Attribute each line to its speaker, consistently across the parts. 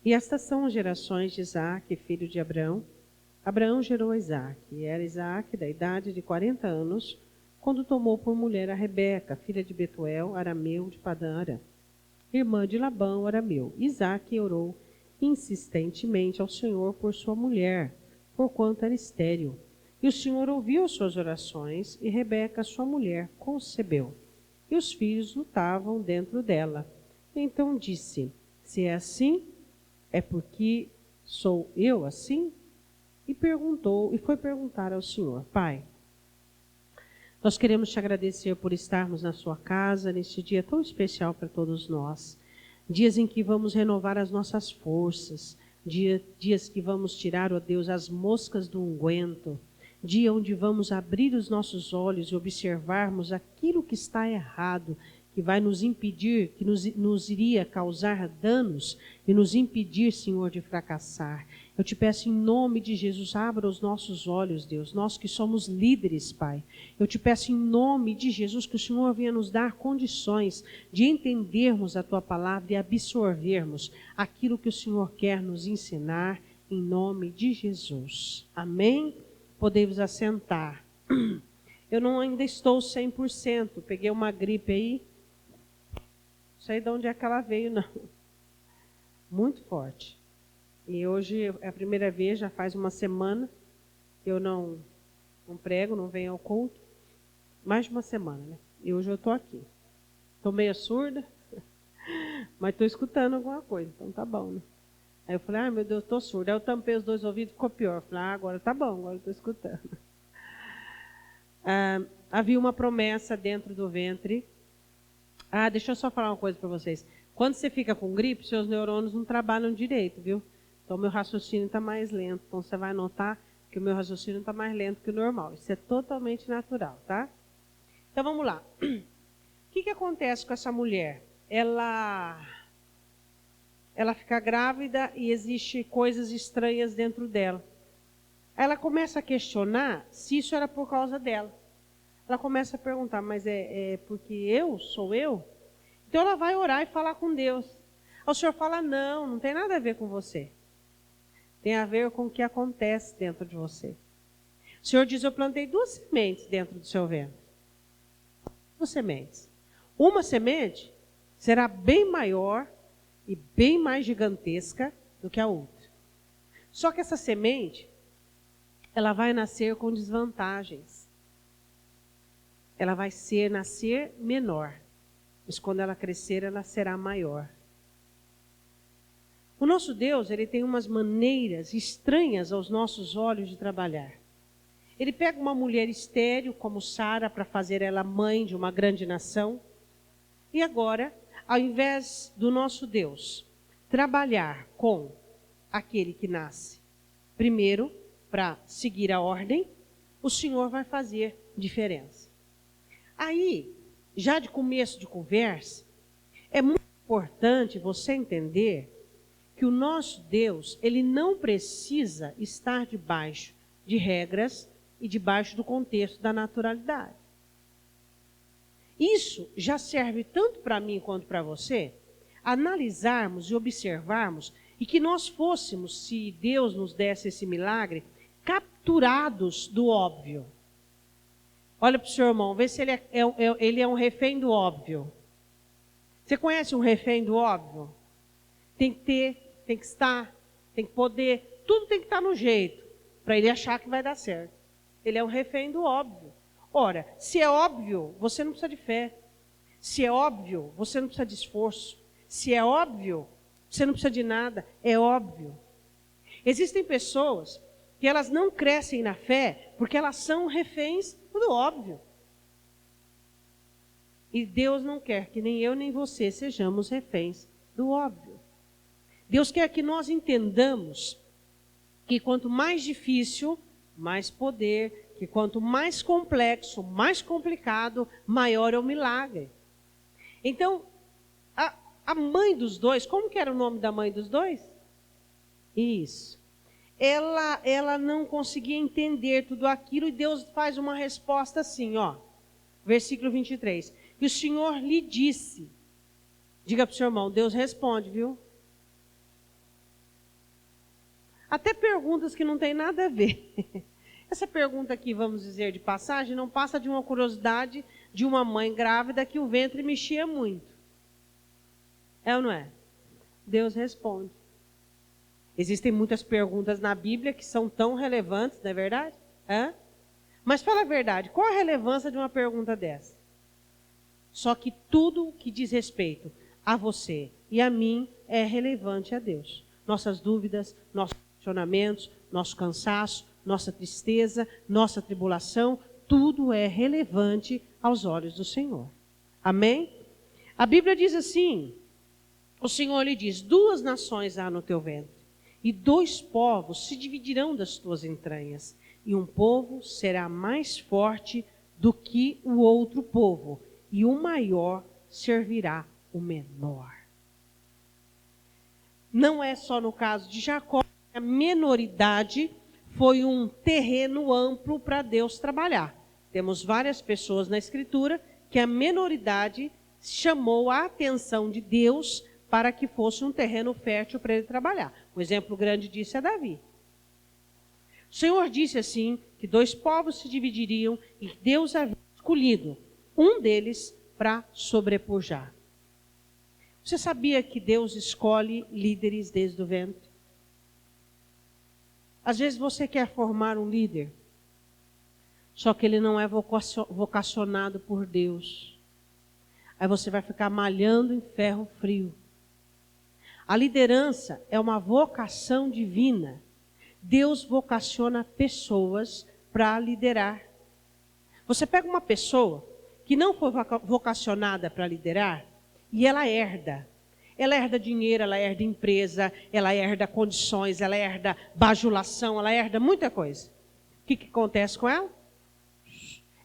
Speaker 1: E estas são as gerações de Isaque, filho de Abraão. Abraão gerou a Isaque, e era Isaque da idade de 40 anos, quando tomou por mulher a Rebeca, filha de Betuel, arameu de Padã Arã, irmã de Labão, arameu. Isaque orou insistentemente ao Senhor por sua mulher, porquanto era estéril. E o Senhor ouviu suas orações, e Rebeca, sua mulher, concebeu. E os filhos lutavam dentro dela. Então disse: se é assim, é porque sou eu assim? E foi perguntar ao Senhor: Pai, nós queremos te agradecer por estarmos na sua casa neste dia tão especial para todos nós. Dias em que vamos renovar as nossas forças, dias que vamos tirar, ó Deus, as moscas do unguento, dia onde vamos abrir os nossos olhos e observarmos aquilo que está errado, que vai nos impedir, que nos iria causar danos e nos impedir, Senhor, de fracassar. Eu te peço em nome de Jesus, abra os nossos olhos, Deus, nós que somos líderes, Pai. Eu te peço em nome de Jesus que o Senhor venha nos dar condições de entendermos a Tua palavra e absorvermos aquilo que o Senhor quer nos ensinar, em nome de Jesus. Amém? Podemos assentar. Eu ainda estou 100%, peguei uma gripe aí, não sei de onde é que ela veio, não. Muito forte. E hoje é a primeira vez, já faz uma semana, que eu não prego, não venho ao culto. Mais de uma semana, né? E hoje eu estou aqui. Estou meio surda, mas estou escutando alguma coisa, então tá bom, né? Aí eu falei: meu Deus, estou surda. Aí eu tampei os 2 ouvidos, ficou pior. Eu falei: agora tá bom, agora eu estou escutando. Havia uma promessa dentro do ventre. Deixa eu só falar uma coisa para vocês. Quando você fica com gripe, seus neurônios não trabalham direito, viu? Então, o meu raciocínio está mais lento. Então, você vai notar que o meu raciocínio está mais lento que o normal. Isso é totalmente natural, tá? Então, vamos lá. O que acontece com essa mulher? Ela fica grávida e existem coisas estranhas dentro dela. Ela começa a questionar se isso era por causa dela. Ela começa a perguntar: mas é porque sou eu? Então ela vai orar e falar com Deus. O Senhor fala: não tem nada a ver com você. Tem a ver com o que acontece dentro de você. O Senhor diz: eu plantei 2 sementes dentro do seu ventre. 2 sementes. Uma semente será bem maior e bem mais gigantesca do que a outra. Só que essa semente, ela vai nascer com desvantagens. Ela vai nascer menor, mas quando ela crescer, ela será maior. O nosso Deus, ele tem umas maneiras estranhas aos nossos olhos de trabalhar. Ele pega uma mulher estéril, como Sara, para fazer ela mãe de uma grande nação. E agora, ao invés do nosso Deus trabalhar com aquele que nasce primeiro, para seguir a ordem, o Senhor vai fazer diferença. Aí, já de começo de conversa, é muito importante você entender que o nosso Deus, ele não precisa estar debaixo de regras e debaixo do contexto da naturalidade. Isso já serve tanto para mim quanto para você, analisarmos e observarmos, e que nós fôssemos, se Deus nos desse esse milagre, capturados do óbvio. Olha para o seu irmão, vê se ele é um refém do óbvio. Você conhece um refém do óbvio? Tem que ter, tem que estar, tem que poder, tudo tem que estar no jeito, para ele achar que vai dar certo. Ele é um refém do óbvio. Ora, se é óbvio, você não precisa de fé. Se é óbvio, você não precisa de esforço. Se é óbvio, você não precisa de nada. É óbvio. Existem pessoas que elas não crescem na fé porque elas são reféns do óbvio. E Deus não quer que nem eu nem você sejamos reféns do óbvio. Deus quer que nós entendamos que quanto mais difícil, mais poder, que quanto mais complexo, mais complicado, maior é o milagre. Então, a mãe dos dois, como que era o nome da mãe dos dois? Isso. Ela não conseguia entender tudo aquilo e Deus faz uma resposta assim, ó. Versículo 23. E o Senhor lhe disse, diga para o seu irmão, Deus responde, viu? Até perguntas que não tem nada a ver. Essa pergunta aqui, vamos dizer, de passagem, não passa de uma curiosidade de uma mãe grávida que o ventre mexia muito. É ou não é? Deus responde. Existem muitas perguntas na Bíblia que são tão relevantes, não é verdade? Mas fala a verdade, qual a relevância de uma pergunta dessa? Só que tudo que diz respeito a você e a mim é relevante a Deus. Nossas dúvidas, nossos questionamentos, nosso cansaço, nossa tristeza, nossa tribulação, tudo é relevante aos olhos do Senhor. Amém? A Bíblia diz assim, o Senhor lhe diz, 2 nações há no teu ventre, e 2 povos se dividirão das tuas entranhas, e um povo será mais forte do que o outro povo, e o maior servirá o menor. Não é só no caso de Jacó, a menoridade foi um terreno amplo para Deus trabalhar. Temos várias pessoas na Escritura que a menoridade chamou a atenção de Deus para que fosse um terreno fértil para ele trabalhar. Um exemplo grande disso é Davi. O Senhor disse assim, que 2 povos se dividiriam e Deus havia escolhido um deles para sobrepujar. Você sabia que Deus escolhe líderes desde o ventre? Às vezes você quer formar um líder, só que ele não é vocacionado por Deus. Aí você vai ficar malhando em ferro frio. A liderança é uma vocação divina. Deus vocaciona pessoas para liderar. Você pega uma pessoa que não foi vocacionada para liderar e ela herda. Ela herda dinheiro, ela herda empresa, ela herda condições, ela herda bajulação, ela herda muita coisa. O que acontece com ela?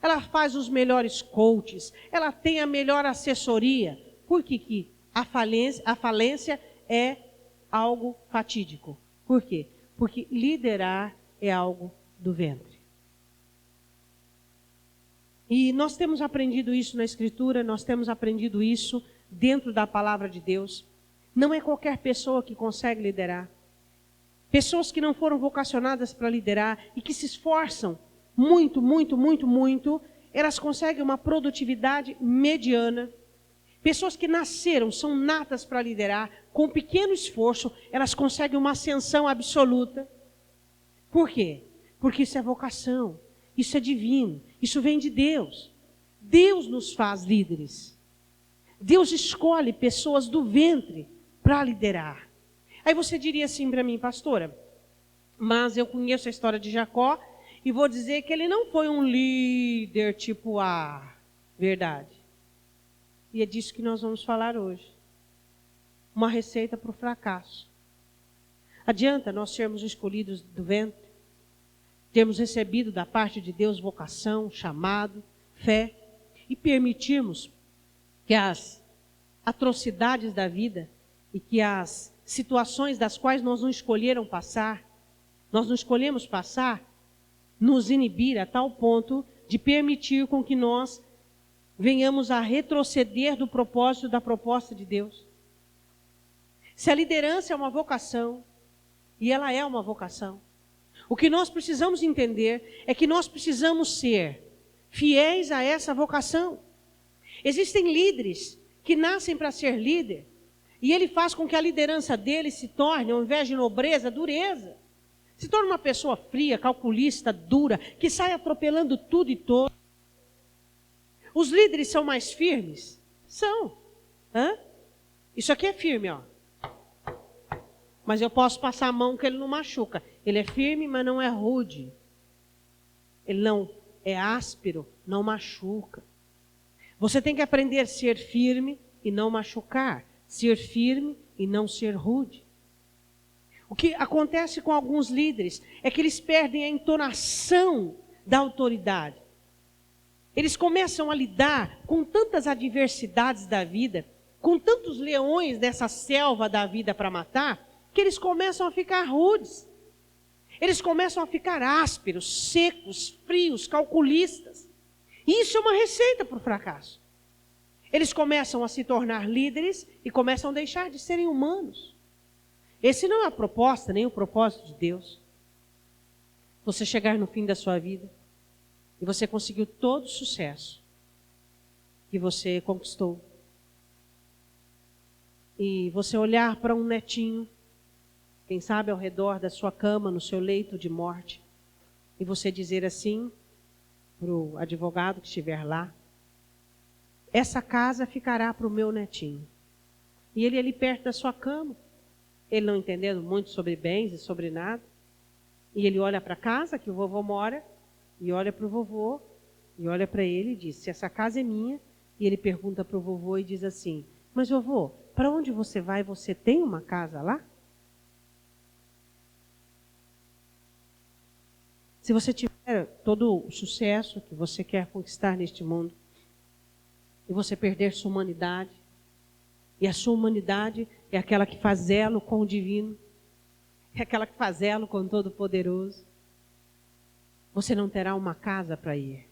Speaker 1: Ela faz os melhores coaches, ela tem a melhor assessoria. Por que a falência é algo fatídico? Por quê? Porque liderar é algo do ventre. E nós temos aprendido isso na Escritura, nós temos aprendido isso dentro da palavra de Deus. Não é qualquer pessoa que consegue liderar. Pessoas que não foram vocacionadas para liderar e que se esforçam muito, elas conseguem uma produtividade mediana. Pessoas que nasceram, são natas para liderar, com pequeno esforço, elas conseguem uma ascensão absoluta. Por quê? Porque isso é vocação, isso é divino, isso vem de Deus. Deus nos faz líderes. Deus escolhe pessoas do ventre para liderar. Aí você diria assim para mim, pastora, mas eu conheço a história de Jacó e vou dizer que ele não foi um líder tipo A. Verdade. E é disso que nós vamos falar hoje. Uma receita para o fracasso. Adianta nós sermos escolhidos do ventre, termos recebido da parte de Deus vocação, chamado, fé, e permitirmos que as atrocidades da vida e que as situações das quais nós não escolhemos passar, nos inibir a tal ponto de permitir com que nós venhamos a retroceder do propósito, da proposta de Deus. Se a liderança é uma vocação, e ela é uma vocação, o que nós precisamos entender é que nós precisamos ser fiéis a essa vocação. Existem líderes que nascem para ser líder, e ele faz com que a liderança dele se torne, ao invés de nobreza, dureza. Se torna uma pessoa fria, calculista, dura, que sai atropelando tudo e todos. Os líderes são mais firmes? São. Isso aqui é firme, ó. Mas eu posso passar a mão que ele não machuca. Ele é firme, mas não é rude. Ele não é áspero, não machuca. Você tem que aprender a ser firme e não machucar. Ser firme e não ser rude. O que acontece com alguns líderes é que eles perdem a entonação da autoridade. Eles começam a lidar com tantas adversidades da vida, com tantos leões dessa selva da vida para matar, que eles começam a ficar rudes. Eles começam a ficar ásperos, secos, frios, calculistas. E isso é uma receita para o fracasso. Eles começam a se tornar líderes e começam a deixar de serem humanos. Esse não é a proposta, nem o propósito de Deus. Você chegar no fim da sua vida e você conseguiu todo o sucesso que você conquistou. E você olhar para um netinho, quem sabe ao redor da sua cama, no seu leito de morte, e você dizer assim para o advogado que estiver lá: essa casa ficará para o meu netinho. E ele ali perto da sua cama, ele não entendendo muito sobre bens e sobre nada, e ele olha para a casa que o vovô mora, e olha para o vovô, e olha para ele e diz: se essa casa é minha, e ele pergunta para o vovô e diz assim: mas vovô, para onde você vai? Você tem uma casa lá? Se você tiver todo o sucesso que você quer conquistar neste mundo, e você perder sua humanidade, e a sua humanidade é aquela que faz elo com o divino, é aquela que faz elo com o Todo-Poderoso, você não terá uma casa para ir.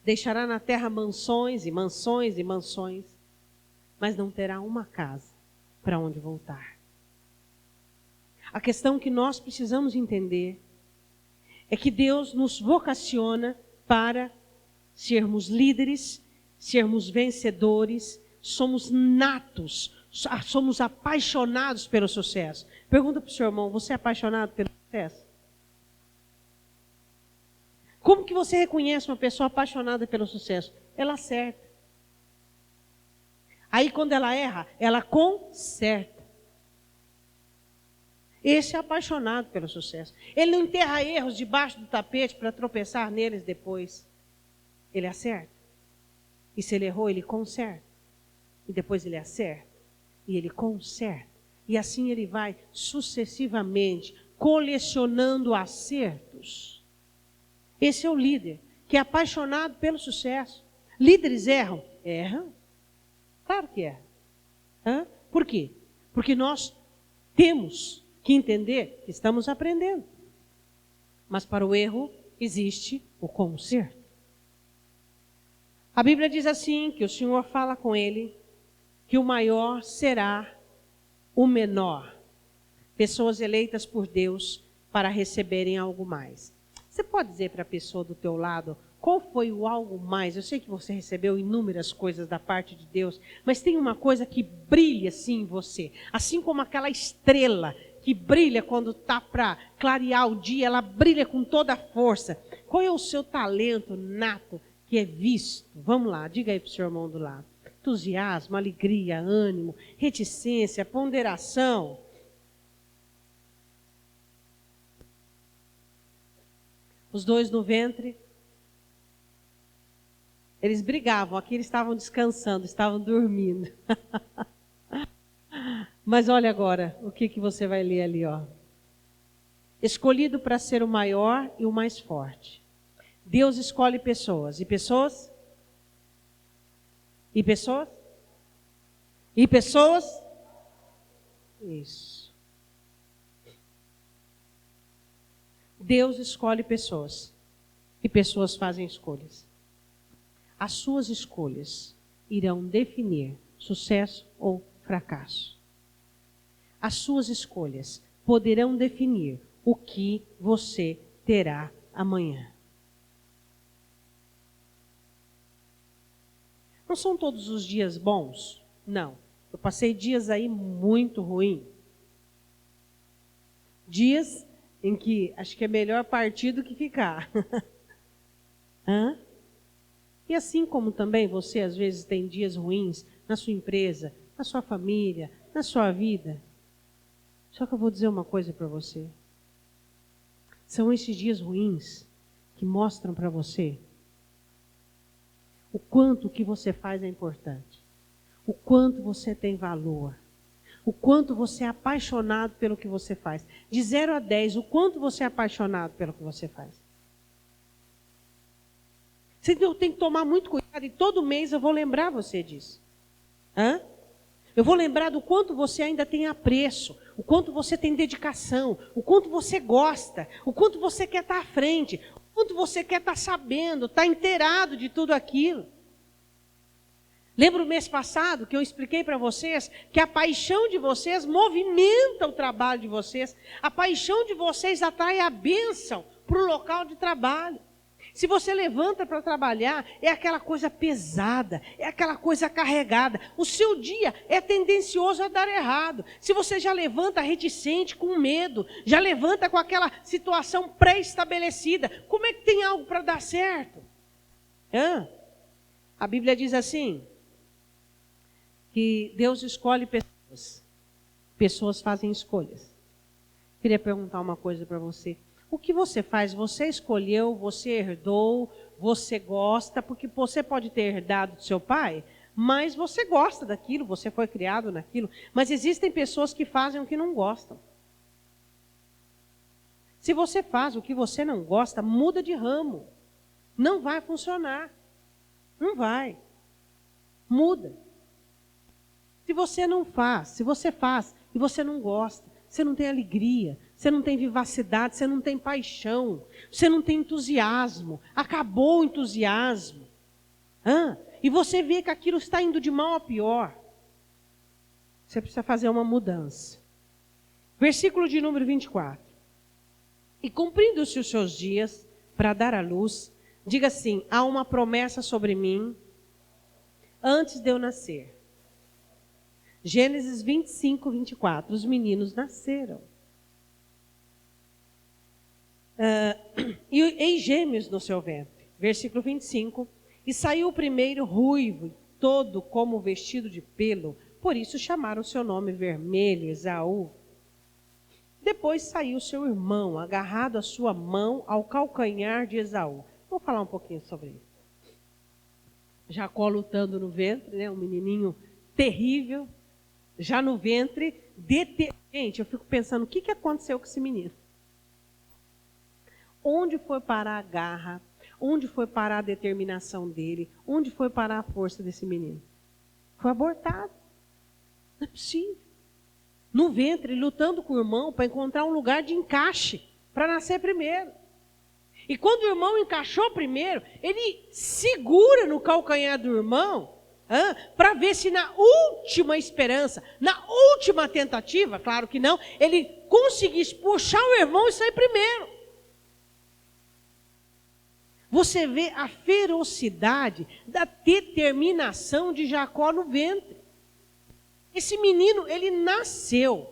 Speaker 1: Deixará na terra mansões e mansões e mansões, mas não terá uma casa para onde voltar. A questão que nós precisamos entender é que Deus nos vocaciona para sermos líderes, sermos vencedores, somos natos, somos apaixonados pelo sucesso. Pergunta para o seu irmão: você é apaixonado pelo sucesso? Como que você reconhece uma pessoa apaixonada pelo sucesso? Ela acerta. Aí quando ela erra, ela conserta. Esse é apaixonado pelo sucesso. Ele não enterra erros debaixo do tapete para tropeçar neles depois. Ele acerta. E se ele errou, ele conserta. E depois ele acerta. E ele conserta. E assim ele vai sucessivamente colecionando acertos. Esse é o líder que é apaixonado pelo sucesso. Líderes erram? Erram. Claro que erram. Por quê? Porque nós temos que entender que estamos aprendendo. Mas para o erro existe o conserto. A Bíblia diz assim, que o Senhor fala com ele, que o maior será o menor. Pessoas eleitas por Deus para receberem algo mais. Você pode dizer para a pessoa do teu lado qual foi o algo mais? Eu sei que você recebeu inúmeras coisas da parte de Deus, mas tem uma coisa que brilha assim em você, assim como aquela estrela que brilha quando está para clarear o dia, ela brilha com toda a força. Qual é o seu talento nato que é visto? Vamos lá, diga aí para o seu irmão do lado. Entusiasmo, alegria, ânimo, reticência, ponderação. Os dois no ventre, eles brigavam, aqui eles estavam descansando, estavam dormindo. Mas olha agora, o que você vai ler ali, ó. Escolhido para ser o maior e o mais forte. Deus escolhe pessoas. E pessoas? E pessoas? E pessoas? Isso. Deus escolhe pessoas. E pessoas fazem escolhas. As suas escolhas irão definir sucesso ou fracasso. As suas escolhas poderão definir o que você terá amanhã. Não são todos os dias bons? Não. Eu passei dias aí muito ruins. Dias em que acho que é melhor partir do que ficar. E assim como também você às vezes tem dias ruins na sua empresa, na sua família, na sua vida. Só que eu vou dizer uma coisa para você. São esses dias ruins que mostram para você o quanto o que você faz é importante. O quanto você tem valor. O quanto você é apaixonado pelo que você faz. De 0 a 10, o quanto você é apaixonado pelo que você faz. Você tem que tomar muito cuidado e todo mês eu vou lembrar você disso. Eu vou lembrar do quanto você ainda tem apreço, o quanto você tem dedicação, o quanto você gosta, o quanto você quer estar à frente, o quanto você quer estar sabendo, estar inteirado de tudo aquilo. Lembra o mês passado que eu expliquei para vocês que a paixão de vocês movimenta o trabalho de vocês. A paixão de vocês atrai a bênção para o local de trabalho. Se você levanta para trabalhar, é aquela coisa pesada, é aquela coisa carregada. O seu dia é tendencioso a dar errado. Se você já levanta reticente, com medo, já levanta com aquela situação pré-estabelecida, como é que tem algo para dar certo? A Bíblia diz assim, que Deus escolhe pessoas. Pessoas fazem escolhas. Queria perguntar uma coisa para você. O que você faz? Você escolheu, você herdou, você gosta, porque você pode ter herdado do seu pai, mas você gosta daquilo, você foi criado naquilo. Mas existem pessoas que fazem o que não gostam. Se você faz o que você não gosta, muda de ramo. Não vai funcionar. Não vai. Muda. Se você não faz, se você faz e você não gosta, você não tem alegria, você não tem vivacidade, você não tem paixão, você não tem entusiasmo, acabou o entusiasmo. E você vê que aquilo está indo de mal a pior. Você precisa fazer uma mudança. Versículo de número 24. E cumprindo-se os seus dias para dar à luz, diga assim, há uma promessa sobre mim antes de eu nascer. Gênesis 25, 24. Os meninos nasceram. E em gêmeos no seu ventre. Versículo 25. E saiu o primeiro ruivo, todo como vestido de pelo. Por isso chamaram o seu nome vermelho, Esaú. Depois saiu seu irmão, agarrado a sua mão ao calcanhar de Esaú. Vou falar um pouquinho sobre isso. Jacó lutando no ventre, né? Um menininho terrível. Já no ventre, gente, eu fico pensando, o que aconteceu com esse menino? Onde foi parar a garra? Onde foi parar a determinação dele? Onde foi parar a força desse menino? Foi abortado. Não é possível. No ventre, lutando com o irmão para encontrar um lugar de encaixe, para nascer primeiro. E quando o irmão encaixou primeiro, ele segura no calcanhar do irmão, para ver se na última esperança, na última tentativa, claro que não, ele conseguisse puxar o irmão e sair primeiro. Você vê a ferocidade da determinação de Jacó no ventre. Esse menino, ele nasceu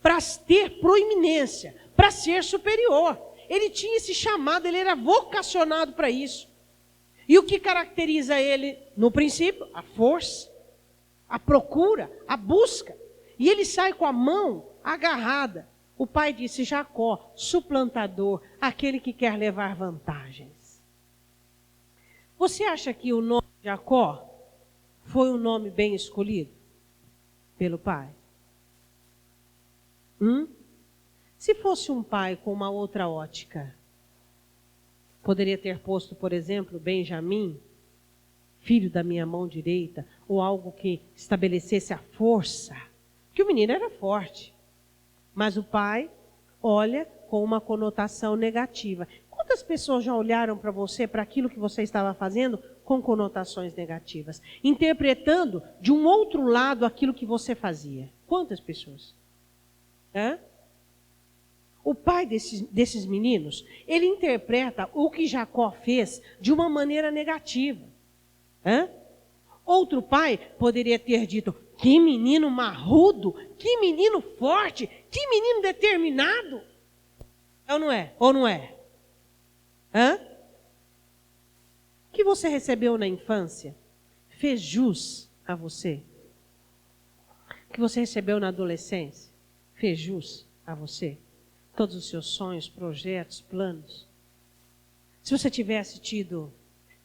Speaker 1: para ter proeminência, para ser superior. Ele tinha esse chamado, ele era vocacionado para isso. E o que caracteriza ele no princípio? A força, a procura, a busca. E ele sai com a mão agarrada. O pai disse, Jacó, suplantador, aquele que quer levar vantagens. Você acha que o nome Jacó foi um nome bem escolhido pelo pai? Se fosse um pai com uma outra ótica, poderia ter posto, por exemplo, Benjamim, filho da minha mão direita, ou algo que estabelecesse a força. Porque o menino era forte. Mas o pai olha com uma conotação negativa. Quantas pessoas já olharam para você, para aquilo que você estava fazendo, com conotações negativas? Interpretando de um outro lado aquilo que você fazia. Quantas pessoas? O pai desses meninos, ele interpreta o que Jacó fez de uma maneira negativa. Outro pai poderia ter dito, que menino marrudo, que menino forte, que menino determinado. Ou não é? Ou não é? O que você recebeu na infância fez jus a você? O que você recebeu na adolescência fez jus a você? Todos os seus sonhos, projetos, planos. Se você tivesse tido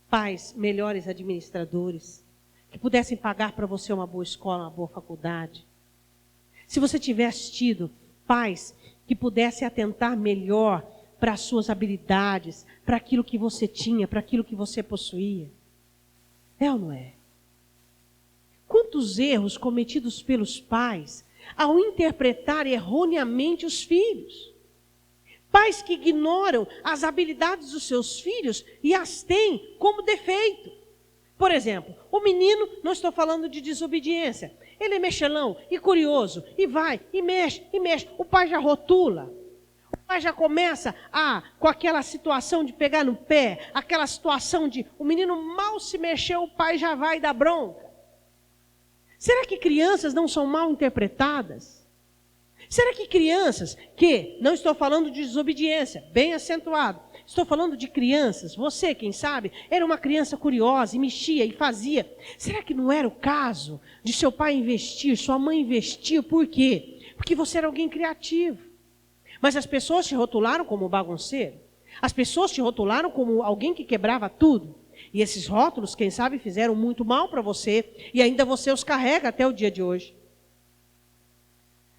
Speaker 1: pais melhores administradores, que pudessem pagar para você uma boa escola, uma boa faculdade. Se você tivesse tido pais que pudessem atentar melhor para as suas habilidades, para aquilo que você tinha, para aquilo que você possuía. É ou não é? Quantos erros cometidos pelos pais ao interpretar erroneamente os filhos? Pais que ignoram as habilidades dos seus filhos e as têm como defeito. Por exemplo, o menino, não estou falando de desobediência, ele é mexelão e curioso, e vai, e mexe, o pai já rotula. O pai já começa com aquela situação de pegar no pé, aquela situação de o menino mal se mexeu, o pai já vai dar bronca. Será que crianças não são mal interpretadas? Será que crianças que, não estou falando de desobediência, bem acentuado, estou falando de crianças, você, quem sabe, era uma criança curiosa e mexia e fazia. Será que não era o caso de seu pai investir, sua mãe investir? Por quê? Porque você era alguém criativo. Mas as pessoas te rotularam como bagunceiro. As pessoas te rotularam como alguém que quebrava tudo. E esses rótulos, quem sabe, fizeram muito mal para você. E ainda você os carrega até o dia de hoje.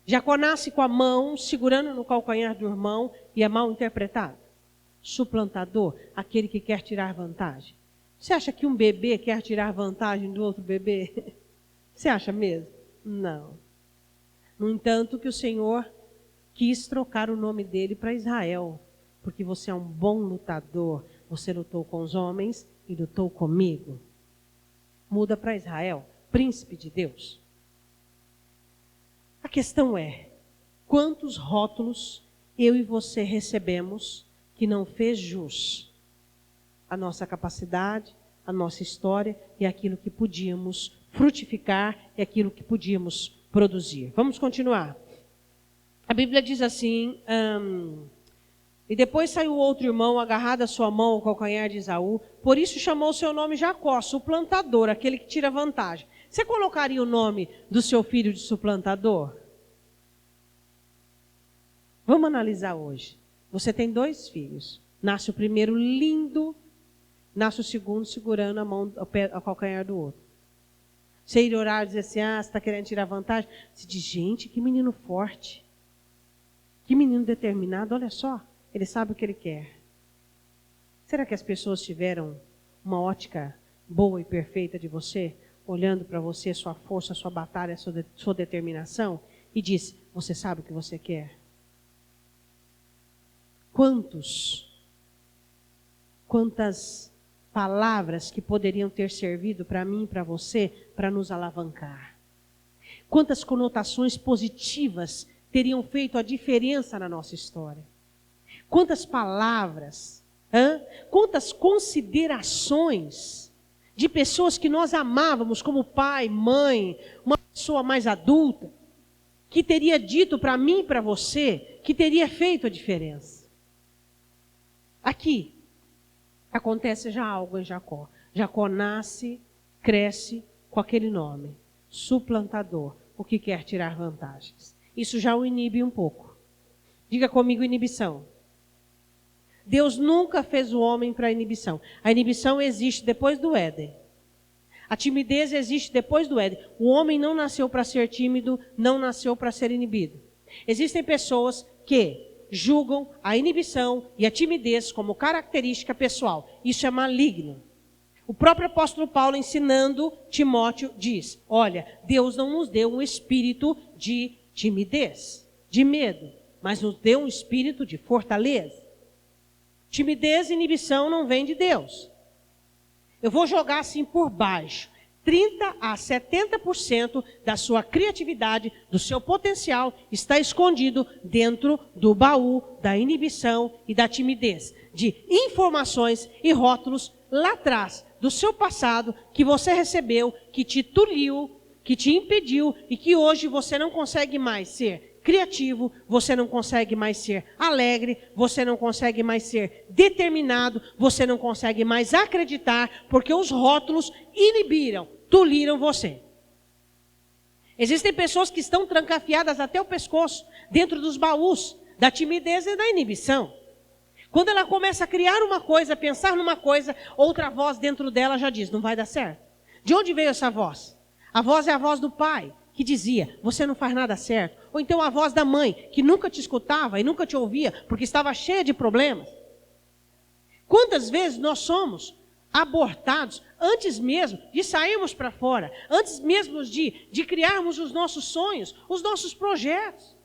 Speaker 1: Jacó nasce com a mão segurando no calcanhar do irmão e é mal interpretado. Suplantador, aquele que quer tirar vantagem. Você acha que um bebê quer tirar vantagem do outro bebê? Você acha mesmo? Não. No entanto, que o Senhor quis trocar o nome dele para Israel, porque você é um bom lutador. Você lutou com os homens e lutou comigo. Muda para Israel, príncipe de Deus. A questão é, quantos rótulos eu e você recebemos que não fez jus à nossa capacidade, à nossa história e aquilo que podíamos frutificar e aquilo que podíamos produzir. Vamos continuar. A Bíblia diz assim, e depois saiu outro irmão, agarrado à sua mão, ao calcanhar de Esaú, por isso chamou seu nome Jacó, suplantador, aquele que tira vantagem. Você colocaria o nome do seu filho de suplantador? Vamos analisar hoje. Você tem 2 filhos. Nasce o primeiro lindo, nasce o segundo segurando a mão ao calcanhar do outro. Você ir orar e dizer assim, você está querendo tirar vantagem? Você diz, gente, que menino forte. Que menino determinado, olha só. Ele sabe o que ele quer. Será que as pessoas tiveram uma ótica boa e perfeita de você? Olhando para você, sua força, sua batalha, sua determinação? E disse, você sabe o que você quer? Quantas palavras que poderiam ter servido para mim e para você para nos alavancar? Quantas conotações positivas teriam feito a diferença na nossa história? Quantas palavras, quantas considerações de pessoas que nós amávamos como pai, mãe, uma pessoa mais adulta, que teria dito para mim e para você, que teria feito a diferença. Aqui acontece já algo em Jacó. Jacó nasce, cresce com aquele nome, suplantador, o que quer tirar vantagens. Isso já o inibe um pouco. Diga comigo, inibição. Deus nunca fez o homem para inibição. A inibição existe depois do Éden. A timidez existe depois do Éden. O homem não nasceu para ser tímido, não nasceu para ser inibido. Existem pessoas que julgam a inibição e a timidez como característica pessoal. Isso é maligno. O próprio apóstolo Paulo, ensinando Timóteo, diz, olha, Deus não nos deu um espírito de timidez, de medo, mas nos deu um espírito de fortaleza. Timidez e inibição não vem de Deus. Eu vou jogar assim por baixo. 30% a 70% da sua criatividade, do seu potencial, está escondido dentro do baú da inibição e da timidez. De informações e rótulos lá atrás, do seu passado, que você recebeu, que te tolhiu, que te impediu e que hoje você não consegue mais ser criativo, você não consegue mais ser alegre, você não consegue mais ser determinado, você não consegue mais acreditar, porque os rótulos inibiram, tolhiram você. Existem pessoas que estão trancafiadas até o pescoço, dentro dos baús da timidez e da inibição. Quando ela começa a criar uma coisa, pensar numa coisa, outra voz dentro dela já diz, não vai dar certo. De onde veio essa voz? A voz é a voz do pai, que dizia, você não faz nada certo. Ou então a voz da mãe, que nunca te escutava e nunca te ouvia, porque estava cheia de problemas. Quantas vezes nós somos abortados antes mesmo de sairmos para fora, antes mesmo de criarmos os nossos sonhos, os nossos projetos.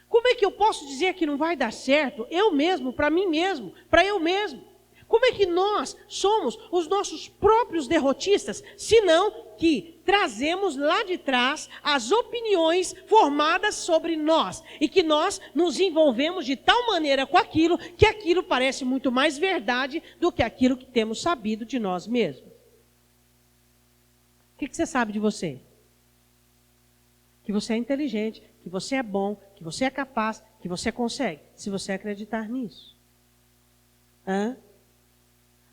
Speaker 1: Como é que eu posso dizer que não vai dar certo? Eu mesmo, para mim mesmo, para eu mesmo. Como é que nós somos os nossos próprios derrotistas, senão que trazemos lá de trás as opiniões formadas sobre nós e que nós nos envolvemos de tal maneira com aquilo que aquilo parece muito mais verdade do que aquilo que temos sabido de nós mesmos. O que você sabe de você? Que você é inteligente, que você é bom, que você é capaz, que você consegue, se você acreditar nisso.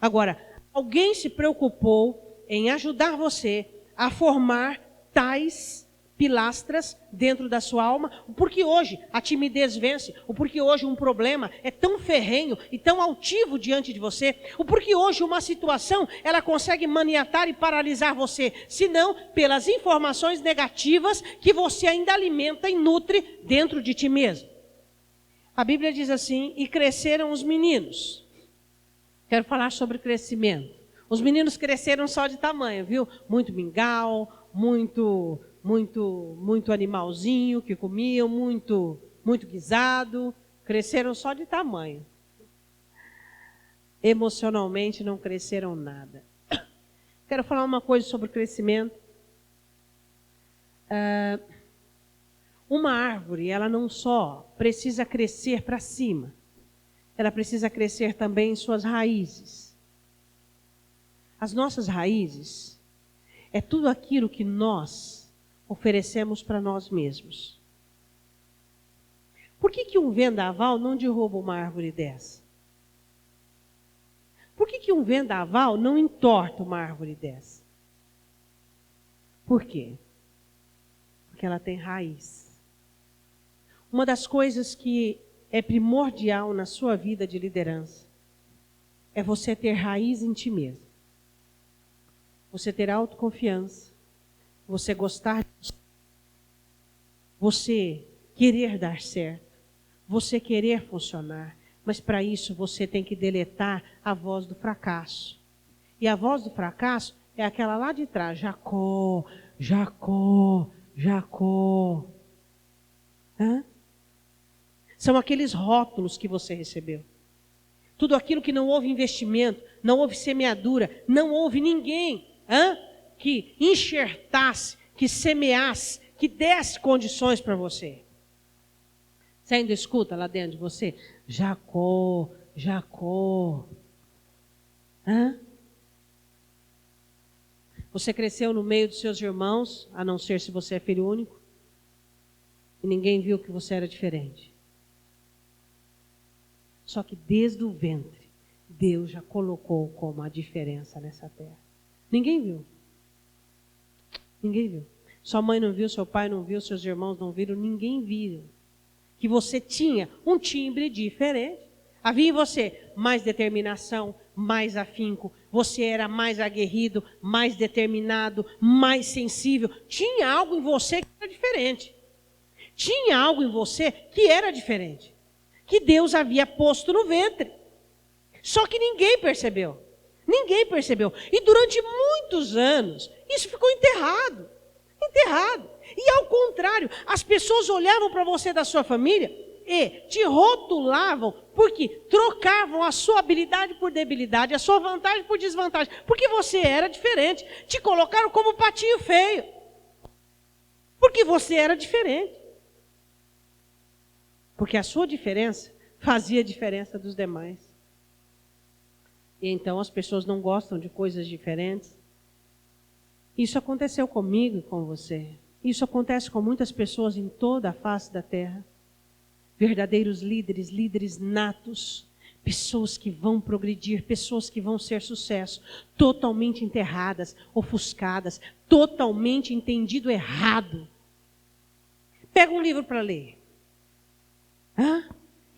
Speaker 1: Agora, alguém se preocupou em ajudar você a formar tais pilastras dentro da sua alma? Porque hoje a timidez vence? Ou porque hoje um problema é tão ferrenho e tão altivo diante de você? Ou porque hoje uma situação ela consegue maniatar e paralisar você? Senão pelas informações negativas que você ainda alimenta e nutre dentro de ti mesmo. A Bíblia diz assim: e cresceram os meninos. Quero falar sobre crescimento. Os meninos cresceram só de tamanho, viu? Muito mingau, muito animalzinho que comiam, muito guisado. Cresceram só de tamanho. Emocionalmente não cresceram nada. Quero falar uma coisa sobre crescimento. Uma árvore, ela não só precisa crescer para cima, ela precisa crescer também em suas raízes. As nossas raízes é tudo aquilo que nós oferecemos para nós mesmos. Por que um vendaval não derruba uma árvore dessa? Por que um vendaval não entorta uma árvore dessa? Por quê? Porque ela tem raiz. Uma das coisas que é primordial na sua vida de liderança é você ter raiz em ti mesmo. Você ter autoconfiança, você gostar de você querer dar certo, você querer funcionar, mas para isso você tem que deletar a voz do fracasso. E a voz do fracasso é aquela lá de trás: Jacó, Jacó, Jacó. São aqueles rótulos que você recebeu. Tudo aquilo que não houve investimento, não houve semeadura, não houve ninguém que enxertasse, que semeasse, que desse condições para você. Você ainda escuta lá dentro de você? Jacó, Jacó. Você cresceu no meio dos seus irmãos, a não ser se você é filho único, e ninguém viu que você era diferente. Só que desde o ventre, Deus já colocou como a diferença nessa terra. Ninguém viu. Ninguém viu. Sua mãe não viu, seu pai não viu, seus irmãos não viram, ninguém viu. Que você tinha um timbre diferente. Havia em você mais determinação, mais afinco. Você era mais aguerrido, mais determinado, mais sensível. Tinha algo em você que era diferente. Tinha algo em você que era diferente. Que Deus havia posto no ventre. Só que ninguém percebeu. Ninguém percebeu. E durante muitos anos, isso ficou enterrado. Enterrado. E ao contrário, as pessoas olhavam para você da sua família e te rotulavam porque trocavam a sua habilidade por debilidade, a sua vantagem por desvantagem. Porque você era diferente. Te colocaram como patinho feio. Porque você era diferente. Porque a sua diferença fazia diferença dos demais. E então as pessoas não gostam de coisas diferentes. Isso aconteceu comigo e com você. Isso acontece com muitas pessoas em toda a face da terra. Verdadeiros líderes, líderes natos. Pessoas que vão progredir, pessoas que vão ser sucesso. Totalmente enterradas, ofuscadas, totalmente entendido errado. Pega um livro para ler.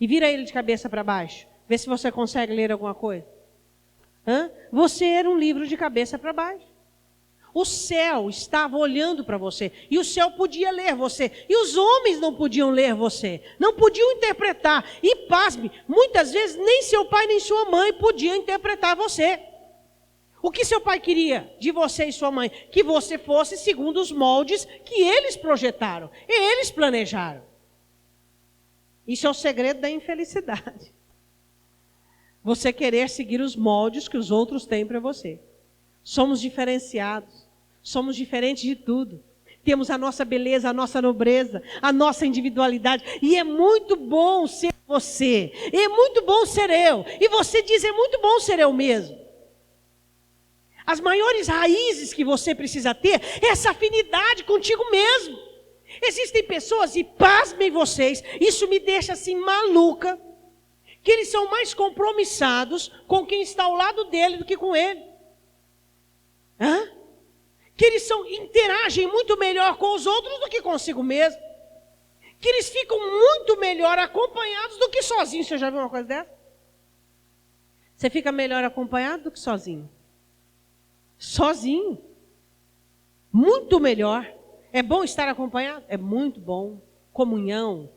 Speaker 1: E vira ele de cabeça para baixo. Vê se você consegue ler alguma coisa. Você era um livro de cabeça para baixo. O céu estava olhando para você. E o céu podia ler você. E os homens não podiam ler você. Não podiam interpretar. E pasme, muitas vezes nem seu pai nem sua mãe podiam interpretar você. O que seu pai queria de você e sua mãe? Que você fosse segundo os moldes que eles projetaram. E eles planejaram. Isso é o segredo da infelicidade. Você querer seguir os moldes que os outros têm para você. Somos diferenciados. Somos diferentes de tudo. Temos a nossa beleza, a nossa nobreza, a nossa individualidade. E é muito bom ser você. E é muito bom ser eu. E você diz, é muito bom ser eu mesmo. As maiores raízes que você precisa ter é essa afinidade contigo mesmo. Existem pessoas, e pasmem vocês, isso me deixa assim maluca, que eles são mais compromissados com quem está ao lado dele do que com ele. Que eles interagem muito melhor com os outros do que consigo mesmo. Que eles ficam muito melhor acompanhados do que sozinhos. Você já viu uma coisa dessa? Você fica melhor acompanhado do que sozinho. Sozinho. Muito melhor. É bom estar acompanhado? É muito bom. Comunhão.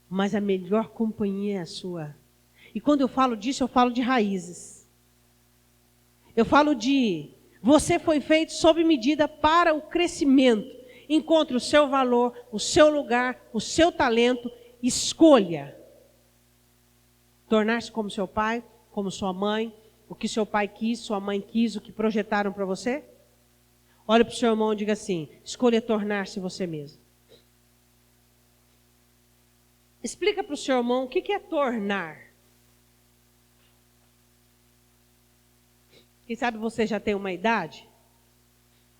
Speaker 1: Mas a melhor companhia é a sua. E quando eu falo disso, eu falo de raízes. Eu falo de... Você foi feito sob medida para o crescimento. Encontre o seu valor, o seu lugar, o seu talento. Escolha. Tornar-se como seu pai, como sua mãe. O que seu pai quis, sua mãe quis, o que projetaram para você. Olha para o seu irmão e diga assim, escolha tornar-se você mesmo. Explica para o seu irmão o que é tornar. Quem sabe você já tem uma idade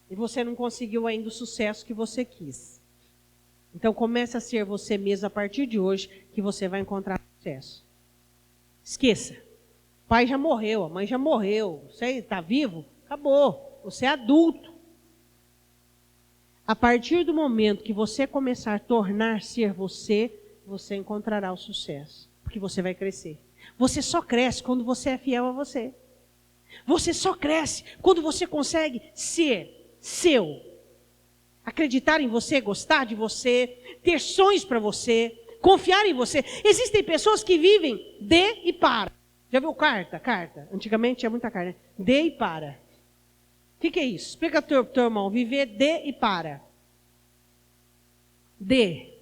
Speaker 1: e você não conseguiu ainda o sucesso que você quis. Então comece a ser você mesmo a partir de hoje que você vai encontrar sucesso. Esqueça. O pai já morreu, a mãe já morreu. Você está vivo? Acabou. Você é adulto. A partir do momento que você começar a tornar ser você, você encontrará o sucesso. Porque você vai crescer. Você só cresce quando você é fiel a você. Você só cresce quando você consegue ser seu. Acreditar em você, gostar de você, ter sonhos para você, confiar em você. Existem pessoas que vivem de e para. Já viu carta? Antigamente tinha muita carta, né? De e para. O que é isso? Explica para o teu irmão. Viver de e para. De.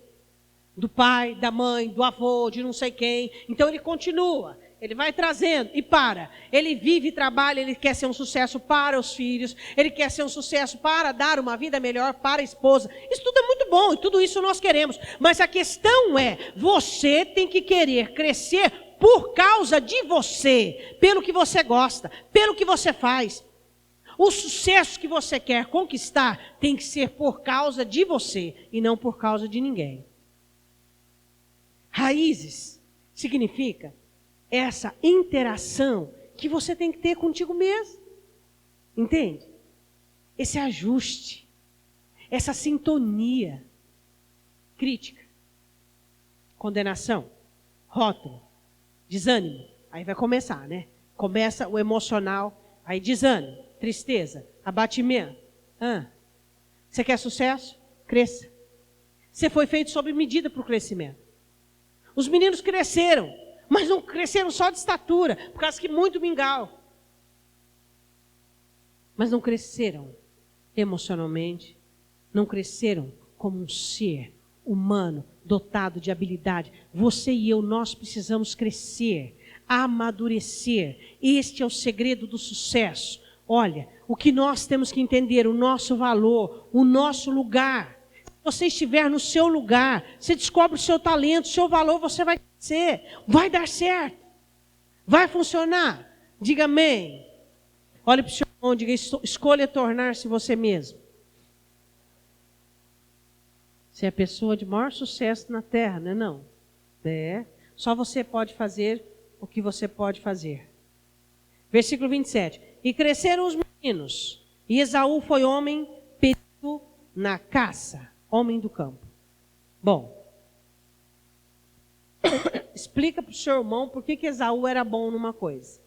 Speaker 1: Do pai, da mãe, do avô, de não sei quem. Então ele continua. Ele vai trazendo e para. Ele vive e trabalha, ele quer ser um sucesso para os filhos. Ele quer ser um sucesso para dar uma vida melhor para a esposa. Isso tudo é muito bom e tudo isso nós queremos. Mas a questão é, você tem que querer crescer por causa de você. Pelo que você gosta, pelo que você faz. O sucesso que você quer conquistar tem que ser por causa de você e não por causa de ninguém. Raízes significa essa interação que você tem que ter contigo mesmo. Entende? Esse ajuste, essa sintonia. Crítica, condenação, rótulo, desânimo. Aí vai começar, né? Começa o emocional, aí desânimo, tristeza, abatimento. Você quer sucesso? Cresça. Você foi feito sob medida para o crescimento. Os meninos cresceram, mas não cresceram só de estatura, por causa que muito mingau. Mas não cresceram emocionalmente, não cresceram como um ser humano, dotado de habilidade. Você e eu, nós precisamos crescer, amadurecer. Este é o segredo do sucesso. Olha, o que nós temos que entender, o nosso valor, o nosso lugar. Se você estiver no seu lugar, você descobre o seu talento, o seu valor, você vai crescer, vai dar certo, vai funcionar. Diga amém. Olhe para o seu irmão, diga, escolha tornar-se você mesmo. Você é a pessoa de maior sucesso na terra, não é não? É. Só você pode fazer o que você pode fazer. Versículo 27. E cresceram os meninos, e Esaú foi homem perito na caça, homem do campo. Bom, explica para o seu irmão por que Esaú era bom numa coisa.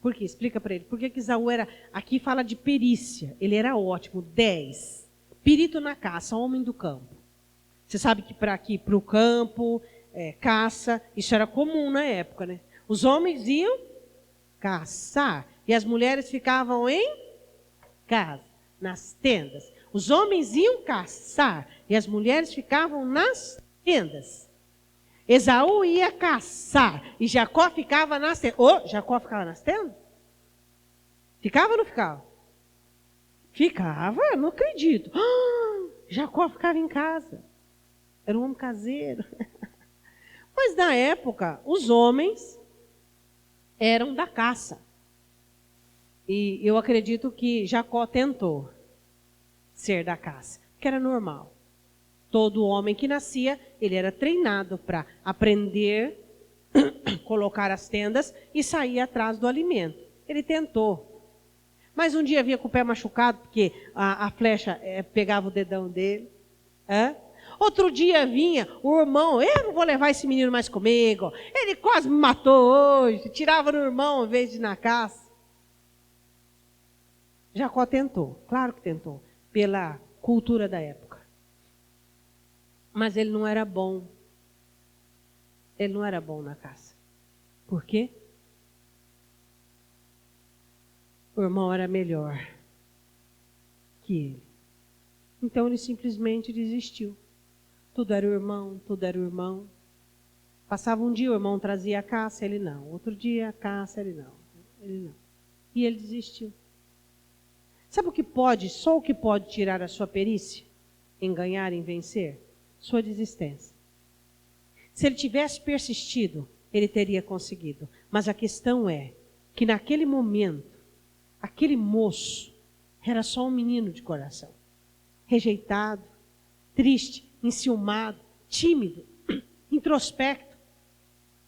Speaker 1: Por quê? Explica para ele. Por que Esaú era... Aqui fala de perícia. Ele era ótimo. 10. Perito na caça, homem do campo. Você sabe que para o campo, caça, isso era comum na época, né? Os homens iam caçar e as mulheres ficavam em casa, nas tendas. Os homens iam caçar e as mulheres ficavam nas tendas. Esaú ia caçar e Jacó ficava nas tendas. Ô, Jacó ficava nas tendas? Ficava ou não ficava? Ficava, eu não acredito. Jacó ficava em casa. Era um homem caseiro. Mas na época, os homens eram da caça. E eu acredito que Jacó tentou ser da caça, que era normal. Todo homem que nascia, ele era treinado para aprender, colocar as tendas e sair atrás do alimento. Ele tentou. Mas um dia vinha com o pé machucado, porque a flecha pegava o dedão dele. Outro dia vinha o irmão, eu não vou levar esse menino mais comigo. Ele quase me matou hoje, tirava no irmão em vez de ir na caça. Jacó tentou, claro que tentou, pela cultura da época. Mas ele não era bom. Ele não era bom na caça. Por quê? O irmão era melhor que ele. Então ele simplesmente desistiu. Tudo era o irmão, tudo era o irmão. Passava um dia, o irmão trazia a caça, ele não. Outro dia a caça, ele não. Ele não. E ele desistiu. Sabe o que pode, só o que pode tirar a sua perícia em ganhar, em vencer? Sua desistência. Se ele tivesse persistido, ele teria conseguido. Mas a questão é que naquele momento, aquele moço era só um menino de coração. Rejeitado, triste, enciumado, tímido, introspecto.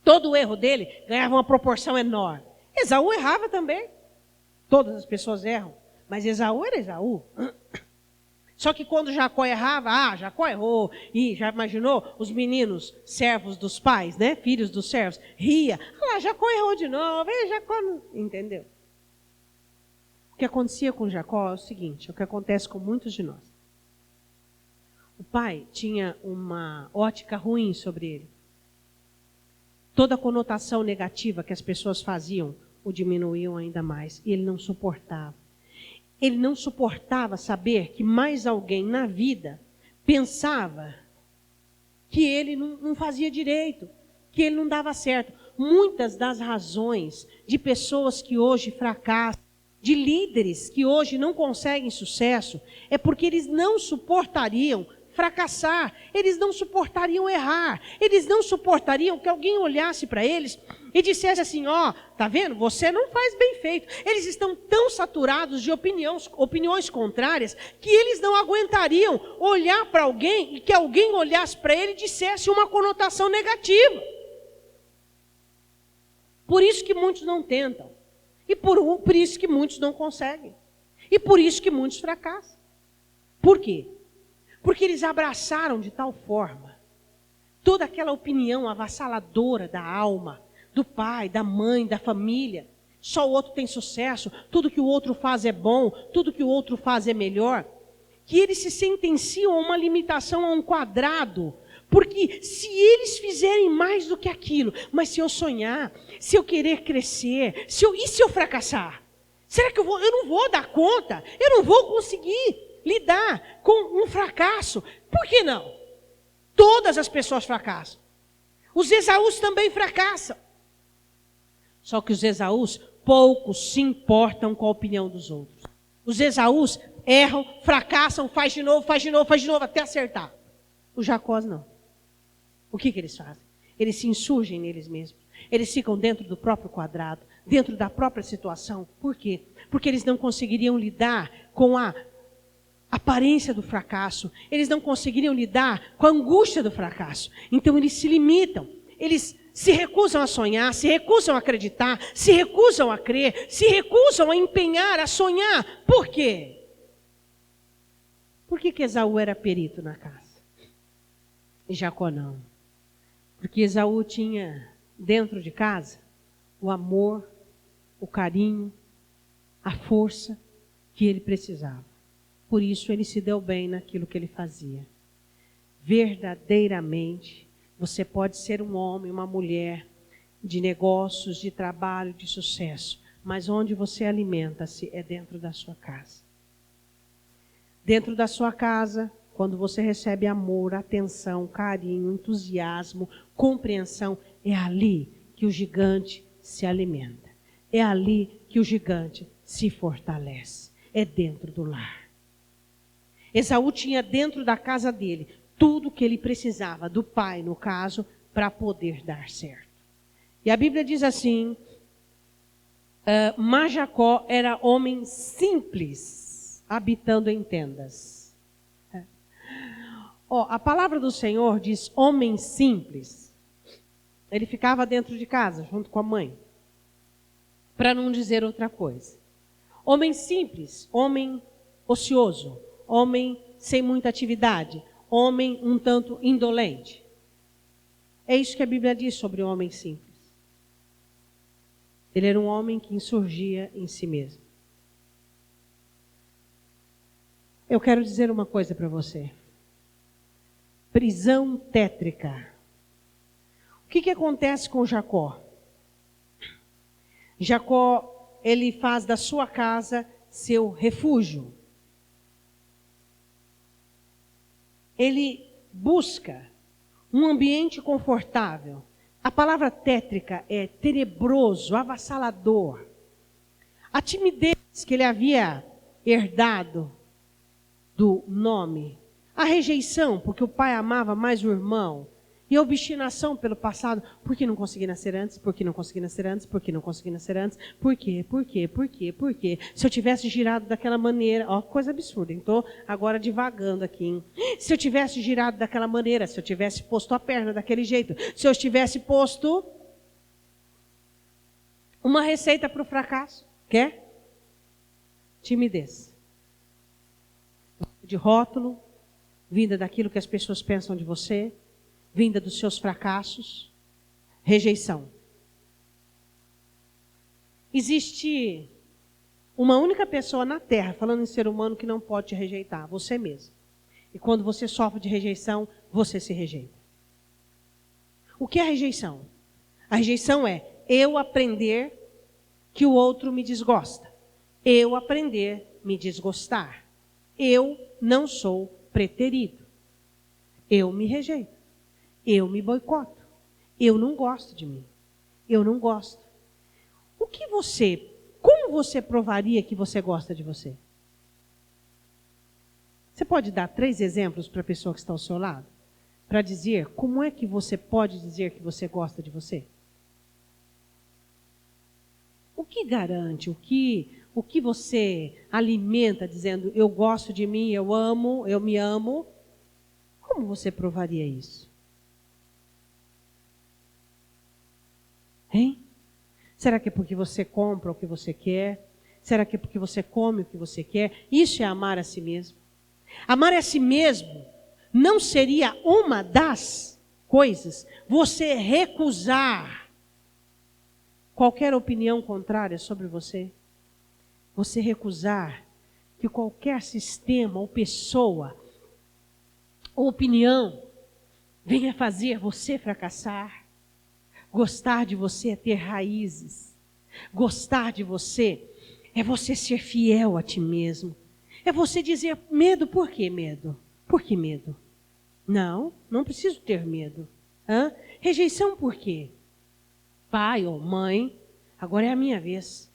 Speaker 1: Todo o erro dele ganhava uma proporção enorme. Esaú errava também. Todas as pessoas erram. Mas Esaú era Esaú. Só que quando Jacó errava, Jacó errou. E já imaginou os meninos servos dos pais, né? Filhos dos servos. Ria. Jacó errou de novo. Jacó não... Entendeu? O que acontecia com Jacó é o seguinte, é o que acontece com muitos de nós. O pai tinha uma ótica ruim sobre ele. Toda a conotação negativa que as pessoas faziam o diminuíam ainda mais. E ele não suportava. Ele não suportava saber que mais alguém na vida pensava que ele não fazia direito, que ele não dava certo. Muitas das razões de pessoas que hoje fracassam, de líderes que hoje não conseguem sucesso, é porque eles não suportariam fracassar, eles não suportariam errar, eles não suportariam que alguém olhasse para eles e dissesse assim, tá vendo? Você não faz bem feito. Eles estão tão saturados de opiniões contrárias, que eles não aguentariam olhar para alguém e que alguém olhasse para ele e dissesse uma conotação negativa. Por isso que muitos não tentam. E por isso que muitos não conseguem. E por isso que muitos fracassam. Por quê? Porque eles abraçaram de tal forma toda aquela opinião avassaladora da alma, do pai, da mãe, da família. Só o outro tem sucesso, tudo que o outro faz é bom, tudo que o outro faz é melhor. Que eles se sentenciam a uma limitação, a um quadrado. Porque se eles fizerem mais do que aquilo, mas se eu sonhar, se eu querer crescer, e se eu fracassar? Será que eu não vou dar conta? Eu não vou conseguir lidar com um fracasso. Por que não? Todas as pessoas fracassam. Os Esaús também fracassam. Só que os Esaús, poucos se importam com a opinião dos outros. Os Esaús erram, fracassam, faz de novo, até acertar. Os Jacós não. O que eles fazem? Eles se insurgem neles mesmos. Eles ficam dentro do próprio quadrado, dentro da própria situação. Por quê? Porque eles não conseguiriam lidar com a aparência do fracasso. Eles não conseguiriam lidar com a angústia do fracasso. Então eles se limitam. Eles se recusam a sonhar, se recusam a acreditar, se recusam a crer, se recusam a empenhar, a sonhar. Por quê? Por que Esaú era perito na caça? E Jacó não. Porque Esaú tinha dentro de casa o amor, o carinho, a força que ele precisava. Por isso ele se deu bem naquilo que ele fazia. Verdadeiramente, você pode ser um homem, uma mulher de negócios, de trabalho, de sucesso, mas onde você alimenta-se é dentro da sua casa. Dentro da sua casa, quando você recebe amor, atenção, carinho, entusiasmo, compreensão, é ali que o gigante se alimenta. É ali que o gigante se fortalece. É dentro do lar. Esaú tinha dentro da casa dele tudo o que ele precisava, do pai, no caso, para poder dar certo. E a Bíblia diz assim, mas Jacó era homem simples, habitando em tendas. A palavra do Senhor diz homem simples. Ele ficava dentro de casa, junto com a mãe. Para não dizer outra coisa. Homem simples, homem ocioso, homem sem muita atividade, homem um tanto indolente. É isso que a Bíblia diz sobre o homem simples. Ele era um homem que insurgia em si mesmo. Eu quero dizer uma coisa para você. Prisão tétrica. O que acontece com Jacó? Jacó, ele faz da sua casa seu refúgio. Ele busca um ambiente confortável. A palavra tétrica é tenebroso, avassalador. A timidez que ele havia herdado do nome, a rejeição, porque o pai amava mais o irmão, e a obstinação pelo passado, por que não consegui nascer antes, por que não consegui nascer antes, por que não consegui nascer antes, por quê? Se eu tivesse girado daquela maneira, coisa absurda, estou agora divagando aqui, hein? Se eu tivesse girado daquela maneira, se eu tivesse posto a perna daquele jeito, se eu tivesse posto uma receita para o fracasso, quer? Timidez. De rótulo, vinda daquilo que as pessoas pensam de você, vinda dos seus fracassos, rejeição. Existe uma única pessoa na Terra, falando em ser humano, que não pode te rejeitar, você mesmo. E quando você sofre de rejeição, você se rejeita. O que é rejeição? A rejeição é eu aprender que o outro me desgosta. Eu aprender a me desgostar. Eu não sou preterido. Eu me rejeito. Eu me boicoto. Eu não gosto de mim. Eu não gosto. Como você provaria que você gosta de você? Você pode dar 3 exemplos para a pessoa que está ao seu lado? Para dizer como é que você pode dizer que você gosta de você? O que garante, o que você alimenta dizendo eu gosto de mim, eu amo, eu me amo? Como você provaria isso? Hein? Será que é porque você compra o que você quer? Será que é porque você come o que você quer? Isso é amar a si mesmo. Amar a si mesmo não seria uma das coisas você recusar qualquer opinião contrária sobre você? Você recusar que qualquer sistema ou pessoa ou opinião venha fazer você fracassar? Gostar de você é ter raízes. Gostar de você é você ser fiel a ti mesmo. É você dizer, medo, por que medo? Por que medo? Não preciso ter medo. Rejeição por quê? Pai ou mãe, agora é a minha vez.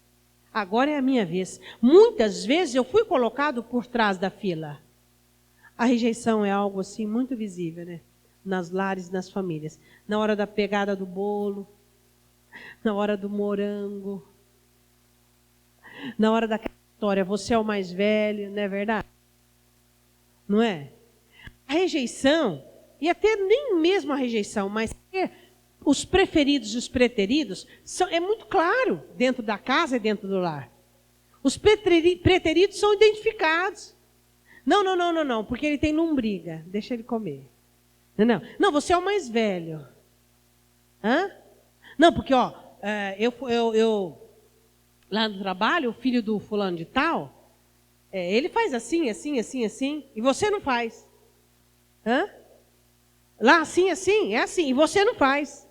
Speaker 1: Agora é a minha vez. Muitas vezes eu fui colocado por trás da fila. A rejeição é algo assim muito visível, né? Nas lares, nas famílias. Na hora da pegada do bolo, na hora do morango, na hora daquela história, você é o mais velho, não é verdade? Não é? A rejeição, e até nem mesmo a rejeição, mas os preferidos e os preteridos, é muito claro dentro da casa e dentro do lar. Os preteridos são identificados. Não, porque ele tem lombriga, deixa ele comer. Não, você é o mais velho. Não, porque eu lá no trabalho, o filho do fulano de tal, ele faz assim, e você não faz. Lá assim, é assim, e você não faz.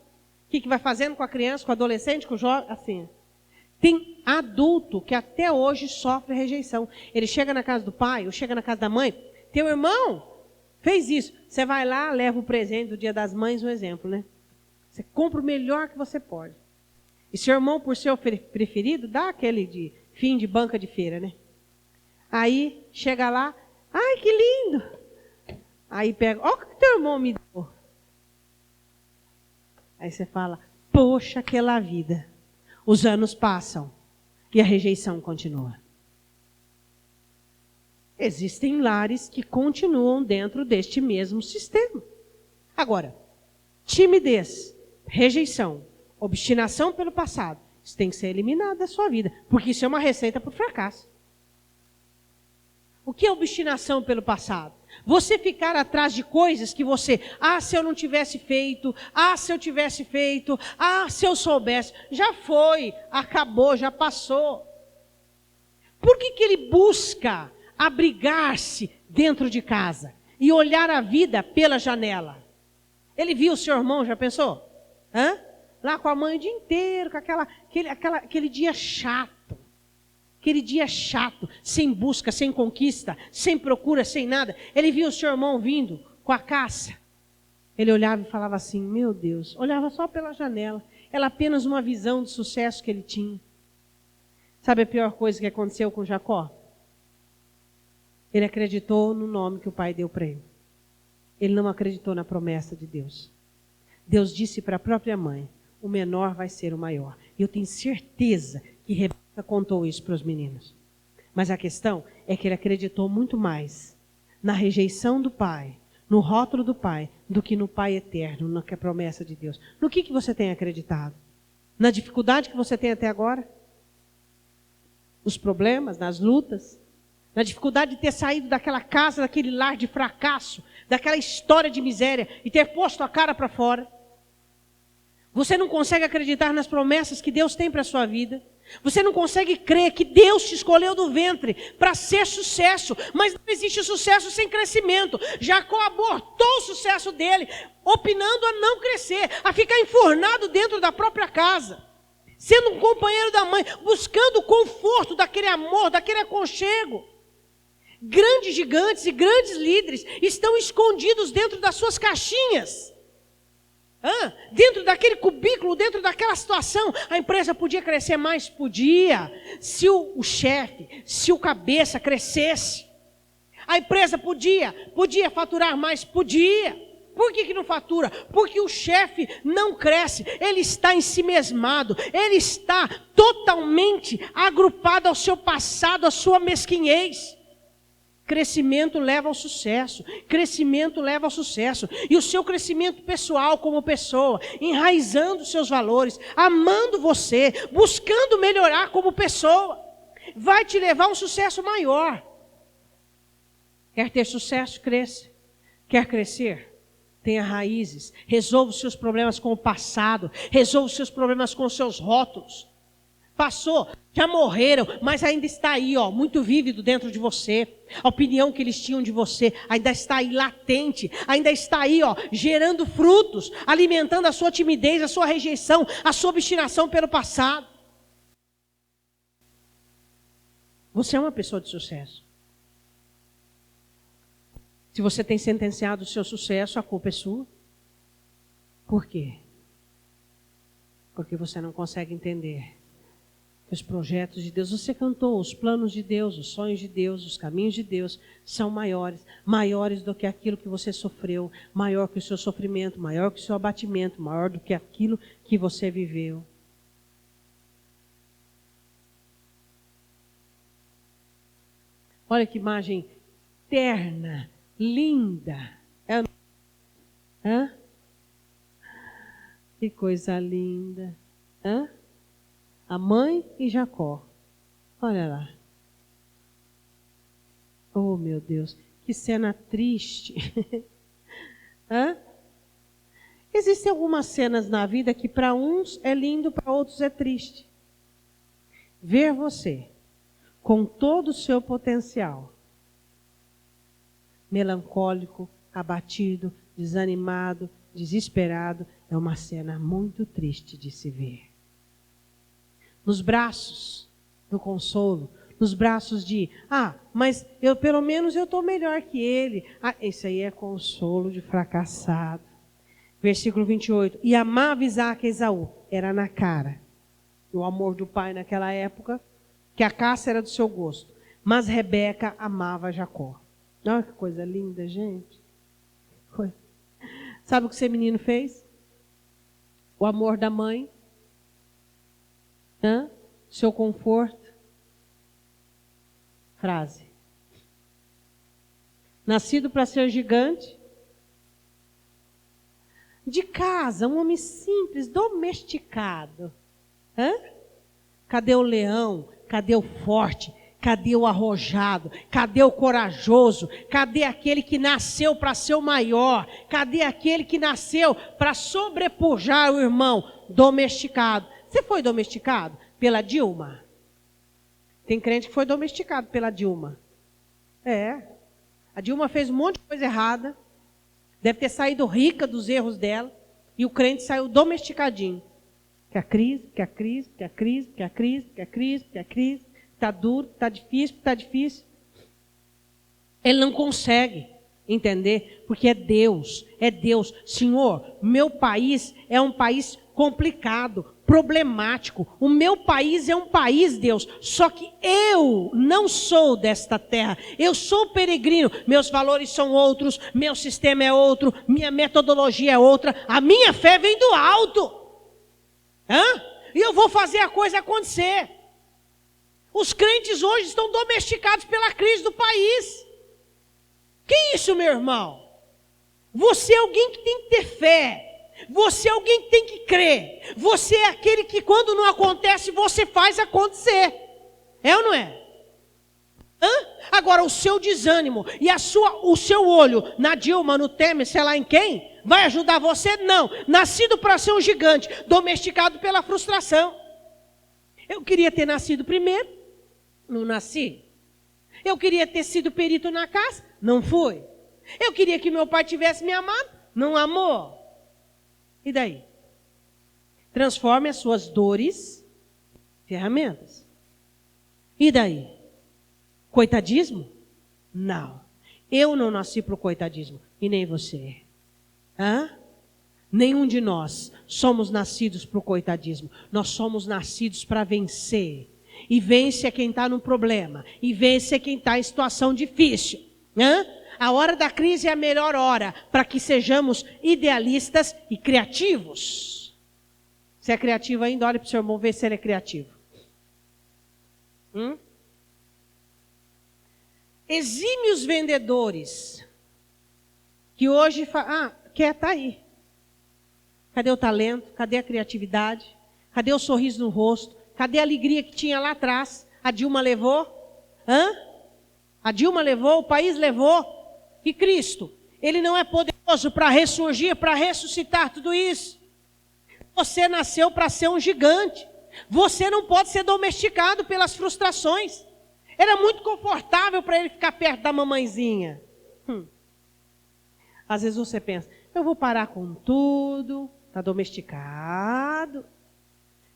Speaker 1: O que vai fazendo com a criança, com o adolescente, com o jovem? Assim. Tem adulto que até hoje sofre rejeição. Ele chega na casa do pai, ou chega na casa da mãe, teu irmão Fez isso. Você vai lá, leva o presente do Dia das Mães, um exemplo, né? Você compra o melhor que você pode. E seu irmão, por ser o preferido, dá aquele de fim de banca de feira, né? Aí, chega lá, ai, que lindo! Aí pega, ó o que teu irmão me deu. Aí você fala, poxa, aquela vida. Os anos passam e a rejeição continua. Existem lares que continuam dentro deste mesmo sistema. Agora, timidez, rejeição, obstinação pelo passado, isso tem que ser eliminado da sua vida, porque isso é uma receita para o fracasso. O que é obstinação pelo passado? Você ficar atrás de coisas que você, se eu não tivesse feito, se eu tivesse feito, se eu soubesse, já foi, acabou, já passou. Por que ele busca abrigar-se dentro de casa e olhar a vida pela janela? Ele viu o seu irmão, já pensou? Lá com a mãe o dia inteiro, com aquele dia chato. Aquele dia chato, sem busca, sem conquista, sem procura, sem nada. Ele viu o seu irmão vindo com a caça. Ele olhava e falava assim, meu Deus, olhava só pela janela. Era apenas uma visão de sucesso que ele tinha. Sabe a pior coisa que aconteceu com Jacó? Ele acreditou no nome que o pai deu para ele. Ele não acreditou na promessa de Deus. Deus disse para a própria mãe, o menor vai ser o maior. E eu tenho certeza que Rebeca contou isso para os meninos. Mas a questão é que ele acreditou muito mais na rejeição do pai, no rótulo do pai, do que no pai eterno, na promessa de Deus. No que você tem acreditado? Na dificuldade que você tem até agora? Nos problemas, nas lutas? Na dificuldade de ter saído daquela casa, daquele lar de fracasso, daquela história de miséria e ter posto a cara para fora? Você não consegue acreditar nas promessas que Deus tem para a sua vida? Você não consegue crer que Deus te escolheu do ventre para ser sucesso, mas não existe sucesso sem crescimento. Jacó abortou o sucesso dele, opinando a não crescer, a ficar enfurnado dentro da própria casa, sendo um companheiro da mãe, buscando o conforto daquele amor, daquele aconchego. Grandes gigantes e grandes líderes estão escondidos dentro das suas caixinhas. Dentro daquele cubículo, dentro daquela situação, a empresa podia crescer mais? Podia. Se o chefe, se o cabeça crescesse. A empresa podia faturar mais? Podia. Por que não fatura? Porque o chefe não cresce, ele está ensimesmado, ele está totalmente agrupado ao seu passado, à sua mesquinhez. Crescimento leva ao sucesso. Crescimento leva ao sucesso. E o seu crescimento pessoal como pessoa, enraizando seus valores, amando você, buscando melhorar como pessoa, vai te levar a um sucesso maior. Quer ter sucesso? Cresça. Quer crescer? Tenha raízes. Resolva os seus problemas com o passado. Resolva os seus problemas com os seus rótulos. Passou, já morreram, mas ainda está aí, muito vívido dentro de você. A opinião que eles tinham de você ainda está aí latente, ainda está aí, gerando frutos, alimentando a sua timidez, a sua rejeição, a sua obstinação pelo passado. Você é uma pessoa de sucesso. Se você tem sentenciado o seu sucesso, a culpa é sua. Por quê? Porque você não consegue entender os projetos de Deus. Você cantou, os planos de Deus, os sonhos de Deus, os caminhos de Deus são maiores do que aquilo que você sofreu, maior que o seu sofrimento, maior que o seu abatimento, maior do que aquilo que você viveu. Olha que imagem terna, linda. Que coisa linda. A mãe e Jacó. Olha lá. Oh, meu Deus. Que cena triste. Existem algumas cenas na vida que para uns é lindo, para outros é triste. Ver você com todo o seu potencial, melancólico, abatido, desanimado, desesperado, é uma cena muito triste de se ver. Nos braços do consolo, nos braços de, mas pelo menos eu estou melhor que ele. Esse aí é consolo de fracassado. Versículo 28. E amava Isaque a Esaú. Era na cara. O amor do pai naquela época, que a caça era do seu gosto. Mas Rebeca amava Jacó. Olha que coisa linda, gente. Sabe o que esse menino fez? O amor da mãe. Seu conforto. Frase. Nascido para ser gigante. De casa, um homem simples, domesticado. Cadê o leão? Cadê o forte? Cadê o arrojado? Cadê o corajoso? Cadê aquele que nasceu para ser o maior? Cadê aquele que nasceu para sobrepujar o irmão? Domesticado. Você foi domesticado pela Dilma? Tem crente que foi domesticado pela Dilma. A Dilma fez um monte de coisa errada. Deve ter saído rica dos erros dela. E o crente saiu domesticadinho. Que a crise. Está duro, está difícil. Ele não consegue entender, porque é Deus. Senhor, meu país é um país complicado, problemático. O meu país é um país, Deus, só que eu não sou desta terra. Eu sou peregrino, meus valores são outros, meu sistema é outro, minha metodologia é outra, a minha fé vem do alto. E eu vou fazer a coisa acontecer. Os crentes hoje estão domesticados pela crise do país. Que isso, meu irmão? Você é alguém que tem que ter fé. Você é alguém que tem que crer. Você é aquele que quando não acontece, você faz acontecer. É ou não é? Agora, o seu desânimo e o seu olho na Dilma, no Temer, sei lá em quem, vai ajudar você? Não. Nascido para ser um gigante, domesticado pela frustração. Eu queria ter nascido primeiro. Não nasci. Eu queria ter sido perito na caça. Não fui. Eu queria que meu pai tivesse me amado. Não amou. E daí? Transforme as suas dores em ferramentas. E daí? Coitadismo? Não. Eu não nasci para o coitadismo. E nem você. Nenhum de nós somos nascidos para o coitadismo. Nós somos nascidos para vencer. E vence quem está no problema. E vence quem está em situação difícil. A hora da crise é a melhor hora para que sejamos idealistas e criativos. Se é criativo ainda, olhe para o seu irmão ver se ele é criativo. Exímios vendedores que hoje tá aí. Cadê o talento? Cadê a criatividade? Cadê o sorriso no rosto? Cadê a alegria que tinha lá atrás? A Dilma levou? A Dilma levou, o país levou. E Cristo, Ele não é poderoso para ressurgir, para ressuscitar tudo isso. Você nasceu para ser um gigante. Você não pode ser domesticado pelas frustrações. Era muito confortável para ele ficar perto da mamãezinha. Às vezes você pensa, eu vou parar com tudo, está domesticado.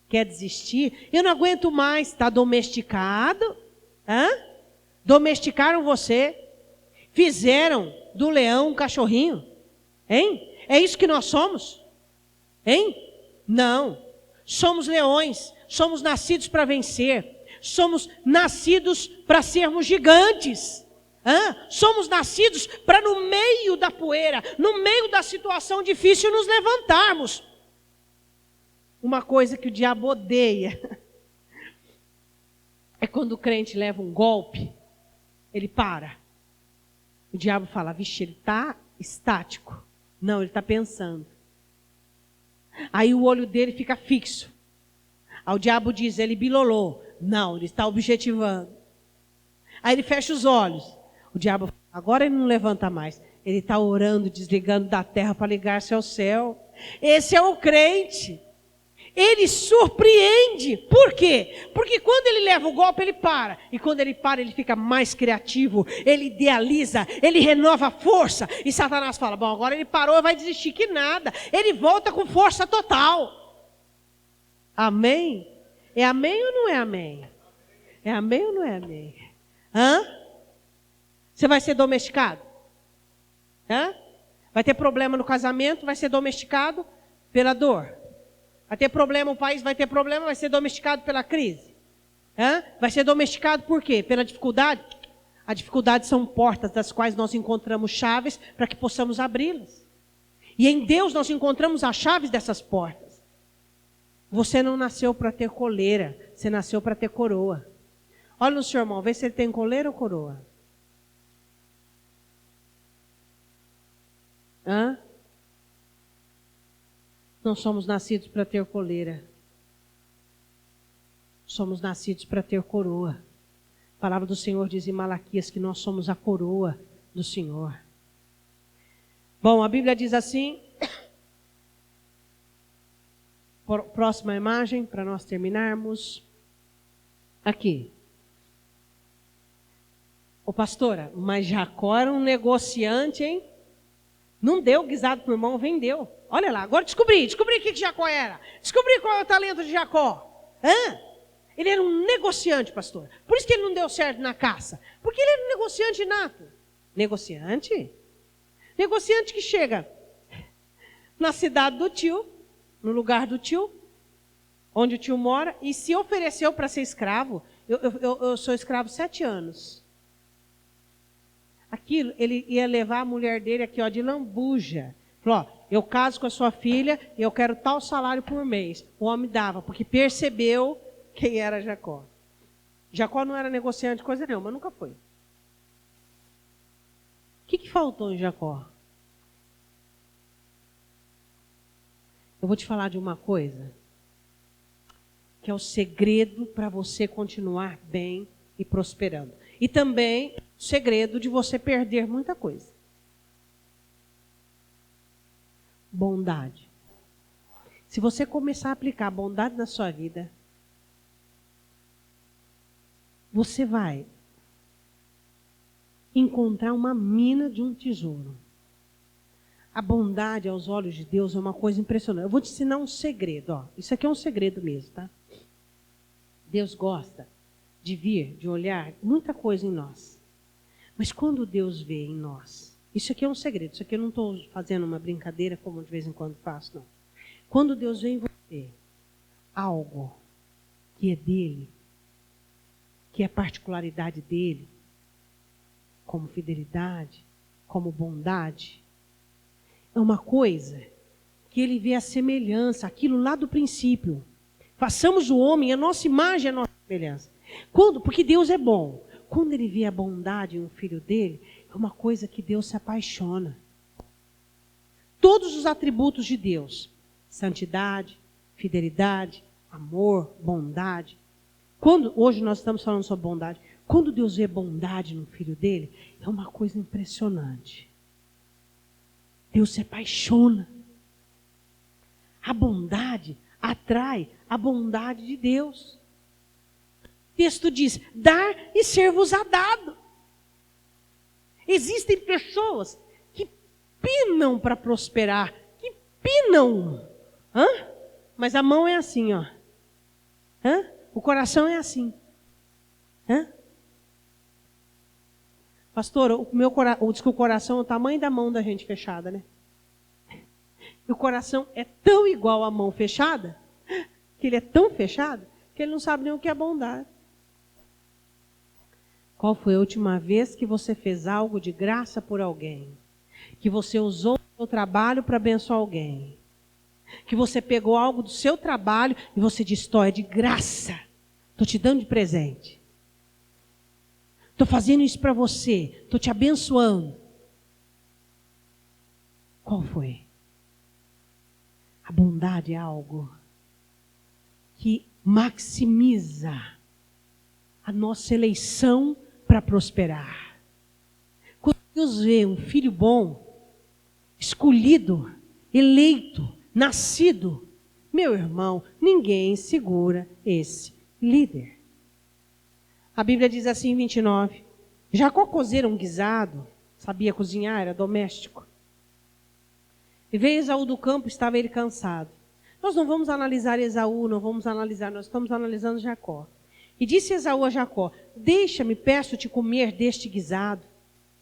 Speaker 1: Quer desistir? Eu não aguento mais, está domesticado. Domesticaram você. Fizeram do leão um cachorrinho. É isso que nós somos? Não. Somos leões. Somos nascidos para vencer. Somos nascidos para sermos gigantes. Somos nascidos para no meio da poeira, no meio da situação difícil, nos levantarmos. Uma coisa que o diabo odeia é quando o crente leva um golpe, ele para. O diabo fala, vixe, ele está estático. Não, ele está pensando. Aí o olho dele fica fixo. Aí o diabo diz, ele bilolou. Não, ele está objetivando. Aí ele fecha os olhos. O diabo fala, agora ele não levanta mais. Ele está orando, desligando da terra para ligar-se ao céu. Esse é o crente. Ele surpreende. Por quê? Porque quando ele leva o golpe, ele para. E quando ele para, ele fica mais criativo. Ele idealiza, ele renova a força. E Satanás fala, bom, agora ele parou, vai desistir. Que nada. Ele volta com força total. Amém? É amém ou não é amém? É amém ou não é amém? Hã? Você vai ser domesticado? Hã? Vai ter problema no casamento, vai ser domesticado pela dor. Vai ter problema, o país vai ter problema, vai ser domesticado pela crise. Hã? Vai ser domesticado por quê? Pela dificuldade? A dificuldade são portas das quais nós encontramos chaves para que possamos abri-las. E em Deus nós encontramos as chaves dessas portas. Você não nasceu para ter coleira, você nasceu para ter coroa. Olha no seu irmão, vê se ele tem coleira ou coroa. Hã? Não somos nascidos para ter coleira. Somos nascidos para ter coroa. A palavra do Senhor diz em Malaquias que nós somos a coroa do Senhor. Bom, a Bíblia diz assim. Próxima imagem, para nós terminarmos. Aqui. Ô pastora, mas Jacó era um negociante, hein? Não deu guisado para o irmão, vendeu. Olha lá, agora descobri o que Jacó era. Descobri qual é o talento de Jacó. Hã? Ele era um negociante, pastor. Por isso que ele não deu certo na caça. Porque ele era um negociante nato. Negociante? Negociante que chega na cidade do tio, no lugar do tio, onde o tio mora, e se ofereceu para ser escravo. Eu sou escravo 7 anos. Aquilo, ele ia levar a mulher dele aqui, ó, de lambuja. Falou, ó, eu caso com a sua filha e eu quero tal salário por mês. O homem dava, porque percebeu quem era Jacó. Jacó não era negociante, coisa nenhuma, nunca foi. O que faltou em Jacó? Eu vou te falar de uma coisa, que é o segredo para você continuar bem e prosperando. E também o segredo de você perder muita coisa. Bondade. Se você começar a aplicar bondade na sua vida, você vai encontrar uma mina de um tesouro. A bondade aos olhos de Deus é uma coisa impressionante. Eu vou te ensinar um segredo. Ó. Isso aqui é um segredo mesmo, tá? Deus gosta de vir, de olhar muita coisa em nós. Mas quando Deus vê em nós, isso aqui é um segredo. Isso aqui eu não estou fazendo uma brincadeira como de vez em quando faço, não. Quando Deus vê em você algo que é dele, que é particularidade dele, como fidelidade, como bondade, é uma coisa que ele vê a semelhança, aquilo lá do princípio. Façamos o homem, a nossa imagem, a nossa semelhança. Porque Deus é bom. Quando ele vê a bondade em um filho dele, é uma coisa que Deus se apaixona. Todos os atributos de Deus, santidade, fidelidade, amor, bondade. Hoje nós estamos falando sobre bondade. Quando Deus vê bondade no filho dele, é uma coisa impressionante. Deus se apaixona. A bondade atrai a bondade de Deus. O texto diz, dar e ser-vos-á dado. Existem pessoas que pinam para prosperar, que pinam. Hã? Mas a mão é assim, ó. Hã? O coração é assim. Hã? Pastor, diz que o coração é o tamanho da mão da gente fechada, né? E o coração é tão igual à mão fechada, que ele é tão fechado, que ele não sabe nem o que é bondade. Qual foi a última vez que você fez algo de graça por alguém? Que você usou o seu trabalho para abençoar alguém? Que você pegou algo do seu trabalho e você disse, é de graça. Estou te dando de presente. Estou fazendo isso para você. Estou te abençoando. Qual foi? A bondade é algo que maximiza a nossa eleição para prosperar. Quando Deus vê um filho bom, escolhido, eleito, nascido, meu irmão, ninguém segura esse líder. A Bíblia diz assim em 29, Jacó cozera um guisado, sabia cozinhar, era doméstico. E veio Esaú do campo, estava ele cansado. Nós não vamos analisar Esaú, não vamos analisar, nós estamos analisando Jacó. E disse Esaú a Jacó: deixa-me, peço-te, comer deste guisado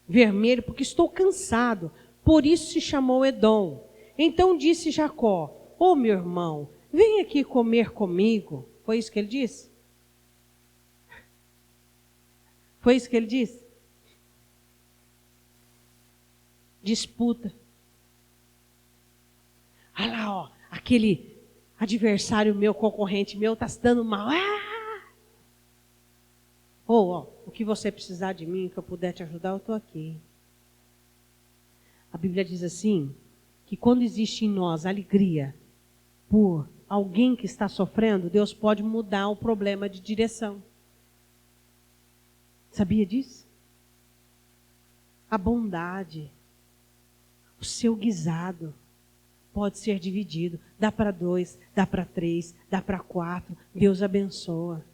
Speaker 1: vermelho, porque estou cansado. Por isso se chamou Edom. Então disse Jacó: ô meu irmão, vem aqui comer comigo. Foi isso que ele disse? Foi isso que ele disse? Disputa. Olha lá, ó, aquele adversário meu, concorrente meu, está se dando mal. Ó, o que você precisar de mim, que eu puder te ajudar, eu estou aqui. A Bíblia diz assim, que quando existe em nós alegria por alguém que está sofrendo, Deus pode mudar o problema de direção. Sabia disso? A bondade, o seu guisado pode ser dividido. Dá para 2, dá para 3, dá para 4. Deus abençoa.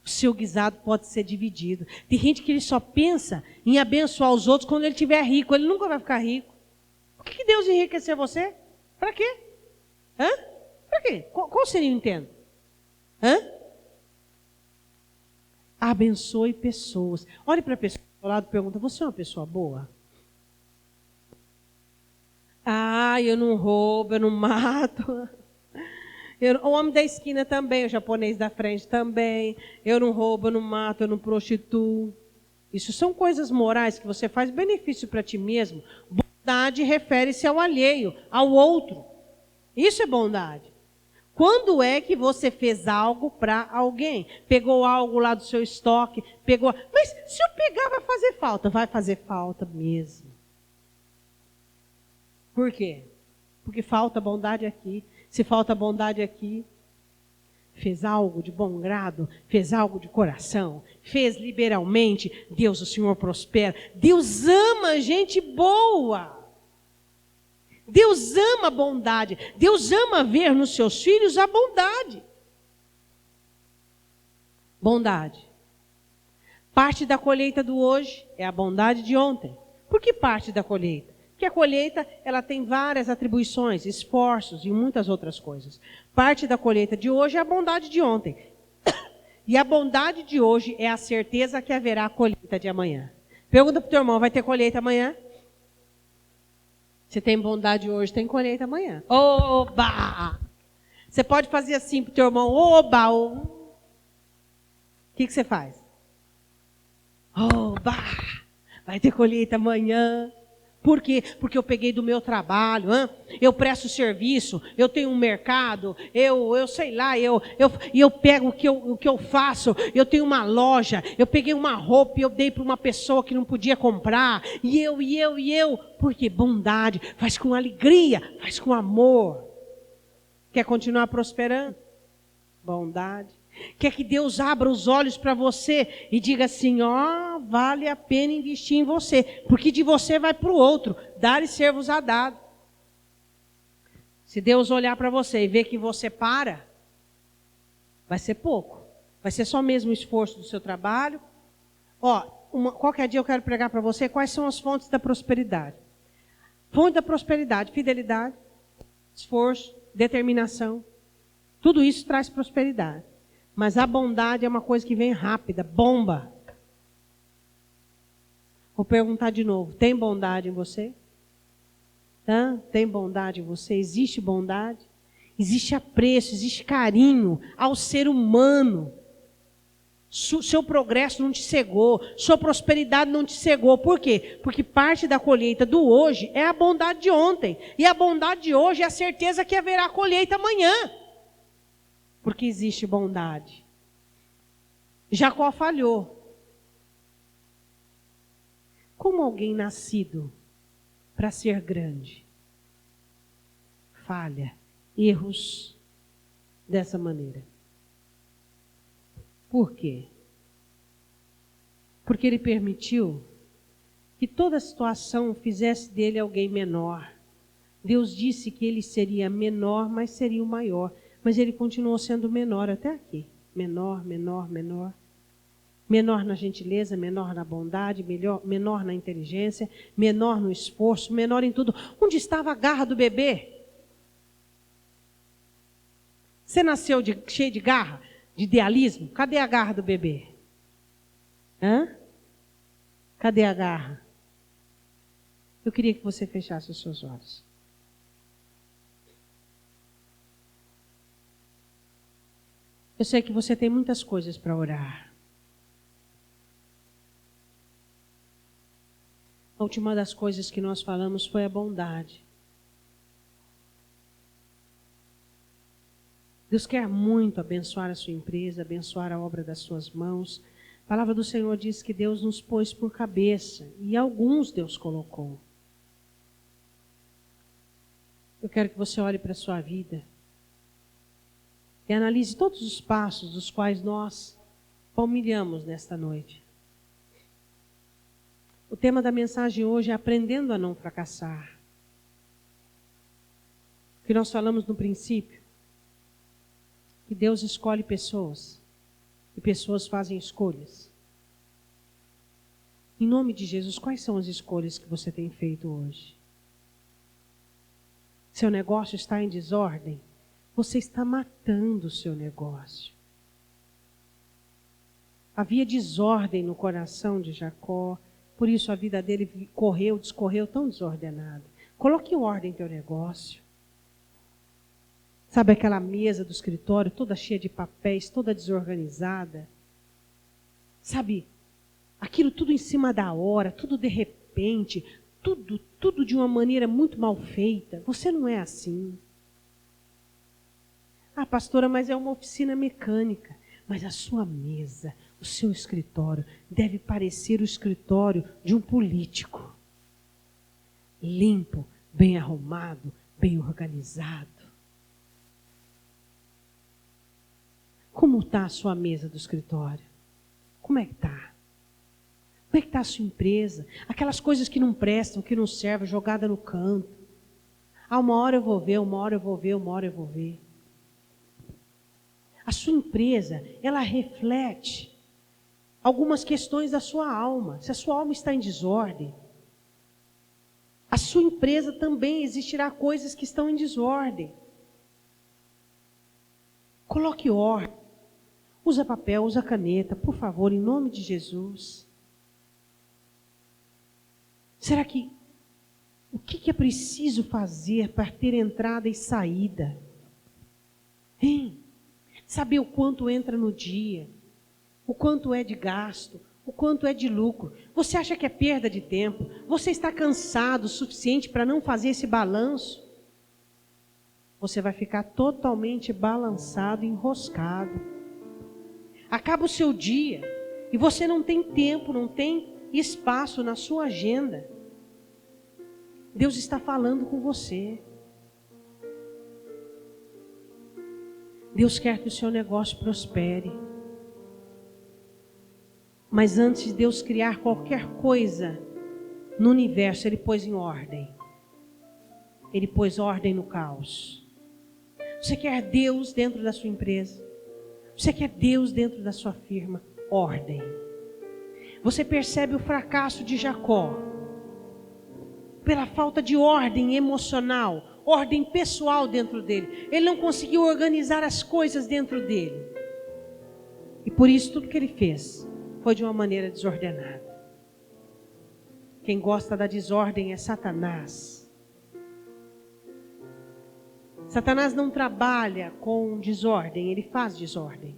Speaker 1: O seu guisado pode ser dividido. Tem gente que ele só pensa em abençoar os outros quando ele estiver rico. Ele nunca vai ficar rico. Por que Deus enriquecer você? Para quê? Para quê? Qual seria o intento? Abençoe pessoas. Olhe para a pessoa do seu lado e pergunta: você é uma pessoa boa? Eu não roubo, eu não mato. O homem da esquina também, o japonês da frente também. Eu não roubo, eu não mato, eu não prostituo. Isso são coisas morais que você faz benefício para ti mesmo. Bondade refere-se ao alheio, ao outro. Isso é bondade. Quando é que você fez algo para alguém? Pegou algo lá do seu estoque, pegou. Mas se eu pegar, vai fazer falta. Vai fazer falta mesmo. Por quê? Porque falta bondade aqui. Se falta bondade aqui, fez algo de bom grado, fez algo de coração, fez liberalmente, Deus, o Senhor prospera. Deus ama gente boa. Deus ama a bondade. Deus ama ver nos seus filhos a bondade. Bondade. Parte da colheita do hoje é a bondade de ontem. Por que parte da colheita? Porque a colheita, ela tem várias atribuições, esforços e muitas outras coisas. Parte da colheita de hoje é a bondade de ontem. E a bondade de hoje é a certeza que haverá colheita de amanhã. Pergunta para o teu irmão: vai ter colheita amanhã? Se tem bondade hoje, tem colheita amanhã. Oba! Você pode fazer assim para o teu irmão: oba! O que você faz? Oba! Vai ter colheita amanhã. Por quê? Porque eu peguei do meu trabalho, eu presto serviço, eu tenho um mercado, eu sei lá, eu pego o que eu faço, eu tenho uma loja, eu peguei uma roupa e eu dei para uma pessoa que não podia comprar, e eu, porque bondade faz com alegria, faz com amor. Quer continuar prosperando? Bondade. Quer que Deus abra os olhos para você e diga assim: vale a pena investir em você, porque de você vai para o outro, dar e ser-vos a dado. Se Deus olhar para você e ver que você para, vai ser pouco, vai ser só mesmo o esforço do seu trabalho. Qualquer dia eu quero pregar para você quais são as fontes da prosperidade. Fonte da prosperidade: fidelidade, esforço, determinação. Tudo isso traz prosperidade. Mas a bondade é uma coisa que vem rápida, bomba. Vou perguntar de novo: tem bondade em você? Tem bondade em você? Existe bondade? Existe apreço, existe carinho ao ser humano. Seu progresso não te cegou, sua prosperidade não te cegou. Por quê? Porque parte da colheita do hoje é a bondade de ontem. E a bondade de hoje é a certeza que haverá colheita amanhã. Porque existe bondade. Jacó falhou. Como alguém nascido para ser grande falha, erros dessa maneira? Por quê? Porque ele permitiu que toda a situação fizesse dele alguém menor. Deus disse que ele seria menor, mas seria o maior. Mas ele continuou sendo menor até aqui. Menor, menor, menor. Menor na gentileza, menor na bondade, menor na inteligência, menor no esforço, menor em tudo. Onde estava a garra do bebê? Você nasceu cheio de garra? De idealismo? Cadê a garra do bebê? Cadê a garra? Eu queria que você fechasse os seus olhos. Eu sei que você tem muitas coisas para orar. A última das coisas que nós falamos foi a bondade. Deus quer muito abençoar a sua empresa, abençoar a obra das suas mãos. A palavra do Senhor diz que Deus nos pôs por cabeça, e alguns Deus colocou. Eu quero que você olhe para a sua vida e analise todos os passos dos quais nós palmilhamos nesta noite. O tema da mensagem hoje é aprendendo a não fracassar. O que nós falamos no princípio, que Deus escolhe pessoas e pessoas fazem escolhas. Em nome de Jesus, quais são as escolhas que você tem feito hoje? Seu negócio está em desordem? Você está matando o seu negócio. Havia desordem no coração de Jacó, por isso a vida dele discorreu tão desordenada. Coloque em ordem teu negócio. Sabe aquela mesa do escritório toda cheia de papéis, toda desorganizada? Sabe, aquilo tudo em cima da hora, tudo de repente, tudo de uma maneira muito mal feita. Você não é assim. Ah, pastora, mas é uma oficina mecânica. Mas a sua mesa, o seu escritório, deve parecer o escritório de um político. Limpo, bem arrumado, bem organizado. Como está a sua mesa do escritório? Como é que está? Como é que está a sua empresa? Aquelas coisas que não prestam, que não servem, jogada no canto. Ah, uma hora eu vou ver, uma hora eu vou ver, uma hora eu vou ver. A sua empresa, ela reflete algumas questões da sua alma. Se a sua alma está em desordem, a sua empresa também existirá coisas que estão em desordem. Coloque ordem. Usa papel, usa caneta, por favor, em nome de Jesus. Será que o que é preciso fazer para ter entrada e saída? Hein? Saber o quanto entra no dia, o quanto é de gasto, o quanto é de lucro. Você acha que é perda de tempo? Você está cansado o suficiente para não fazer esse balanço? Você vai ficar totalmente balançado, enroscado. Acaba o seu dia e você não tem tempo, não tem espaço na sua agenda. Deus está falando com você. Deus quer que o seu negócio prospere. Mas antes de Deus criar qualquer coisa no universo, Ele pôs em ordem. Ele pôs ordem no caos. Você quer Deus dentro da sua empresa? Você quer Deus dentro da sua firma? Ordem. Você percebe o fracasso de Jacó pela falta de ordem emocional, ordem pessoal dentro dele. Ele não conseguiu organizar as coisas dentro dele. E por isso tudo que ele fez foi de uma maneira desordenada. Quem gosta da desordem é Satanás. Satanás não trabalha com desordem, ele faz desordem.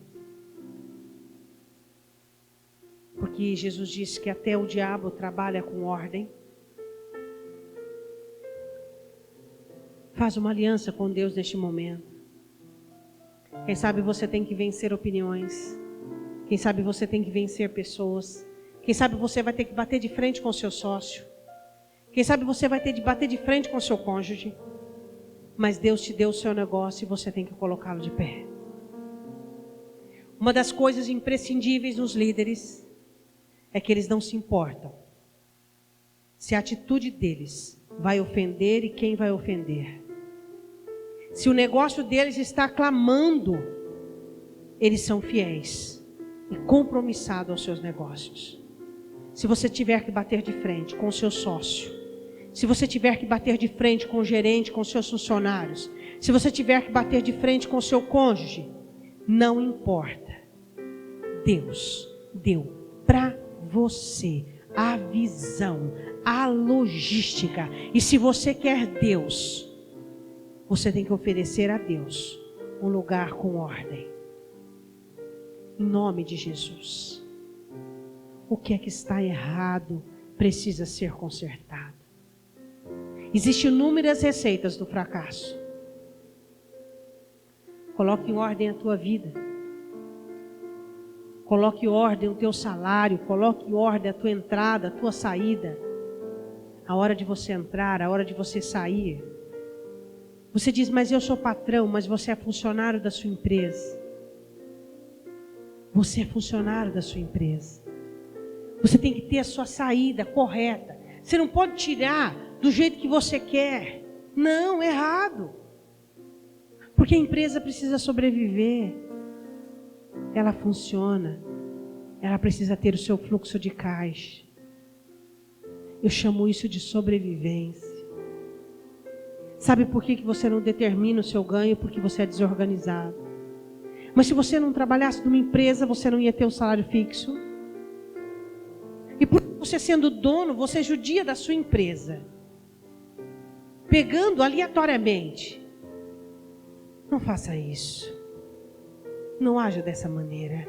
Speaker 1: Porque Jesus disse que até o diabo trabalha com ordem. Faz uma aliança com Deus neste momento. Quem sabe você tem que vencer opiniões. Quem sabe você tem que vencer pessoas. Quem sabe você vai ter que bater de frente com o seu sócio. Quem sabe você vai ter de bater de frente com o seu cônjuge. Mas Deus te deu o seu negócio e você tem que colocá-lo de pé. Uma das coisas imprescindíveis nos líderes é que eles não se importam se a atitude deles vai ofender e quem vai ofender. Se o negócio deles está clamando, eles são fiéis e compromissados aos seus negócios. Se você tiver que bater de frente com o seu sócio, se você tiver que bater de frente com o gerente, com os seus funcionários, se você tiver que bater de frente com o seu cônjuge, não importa. Deus deu para você a visão, a logística. E se você quer Deus, você tem que oferecer a Deus um lugar com ordem. Em nome de Jesus. O que é que está errado precisa ser consertado. Existem inúmeras receitas do fracasso. Coloque em ordem a tua vida. Coloque em ordem o teu salário. Coloque em ordem a tua entrada, a tua saída. A hora de você entrar, a hora de você sair. Você diz, mas eu sou patrão, mas você é funcionário da sua empresa. Você é funcionário da sua empresa. Você tem que ter a sua saída correta. Você não pode tirar do jeito que você quer. Não, errado. Porque a empresa precisa sobreviver. Ela funciona. Ela precisa ter o seu fluxo de caixa. Eu chamo isso de sobrevivência. Sabe por que você não determina o seu ganho? Porque você é desorganizado. Mas se você não trabalhasse numa empresa, você não ia ter um salário fixo. E por você sendo dono, você judia da sua empresa. Pegando aleatoriamente. Não faça isso. Não haja dessa maneira.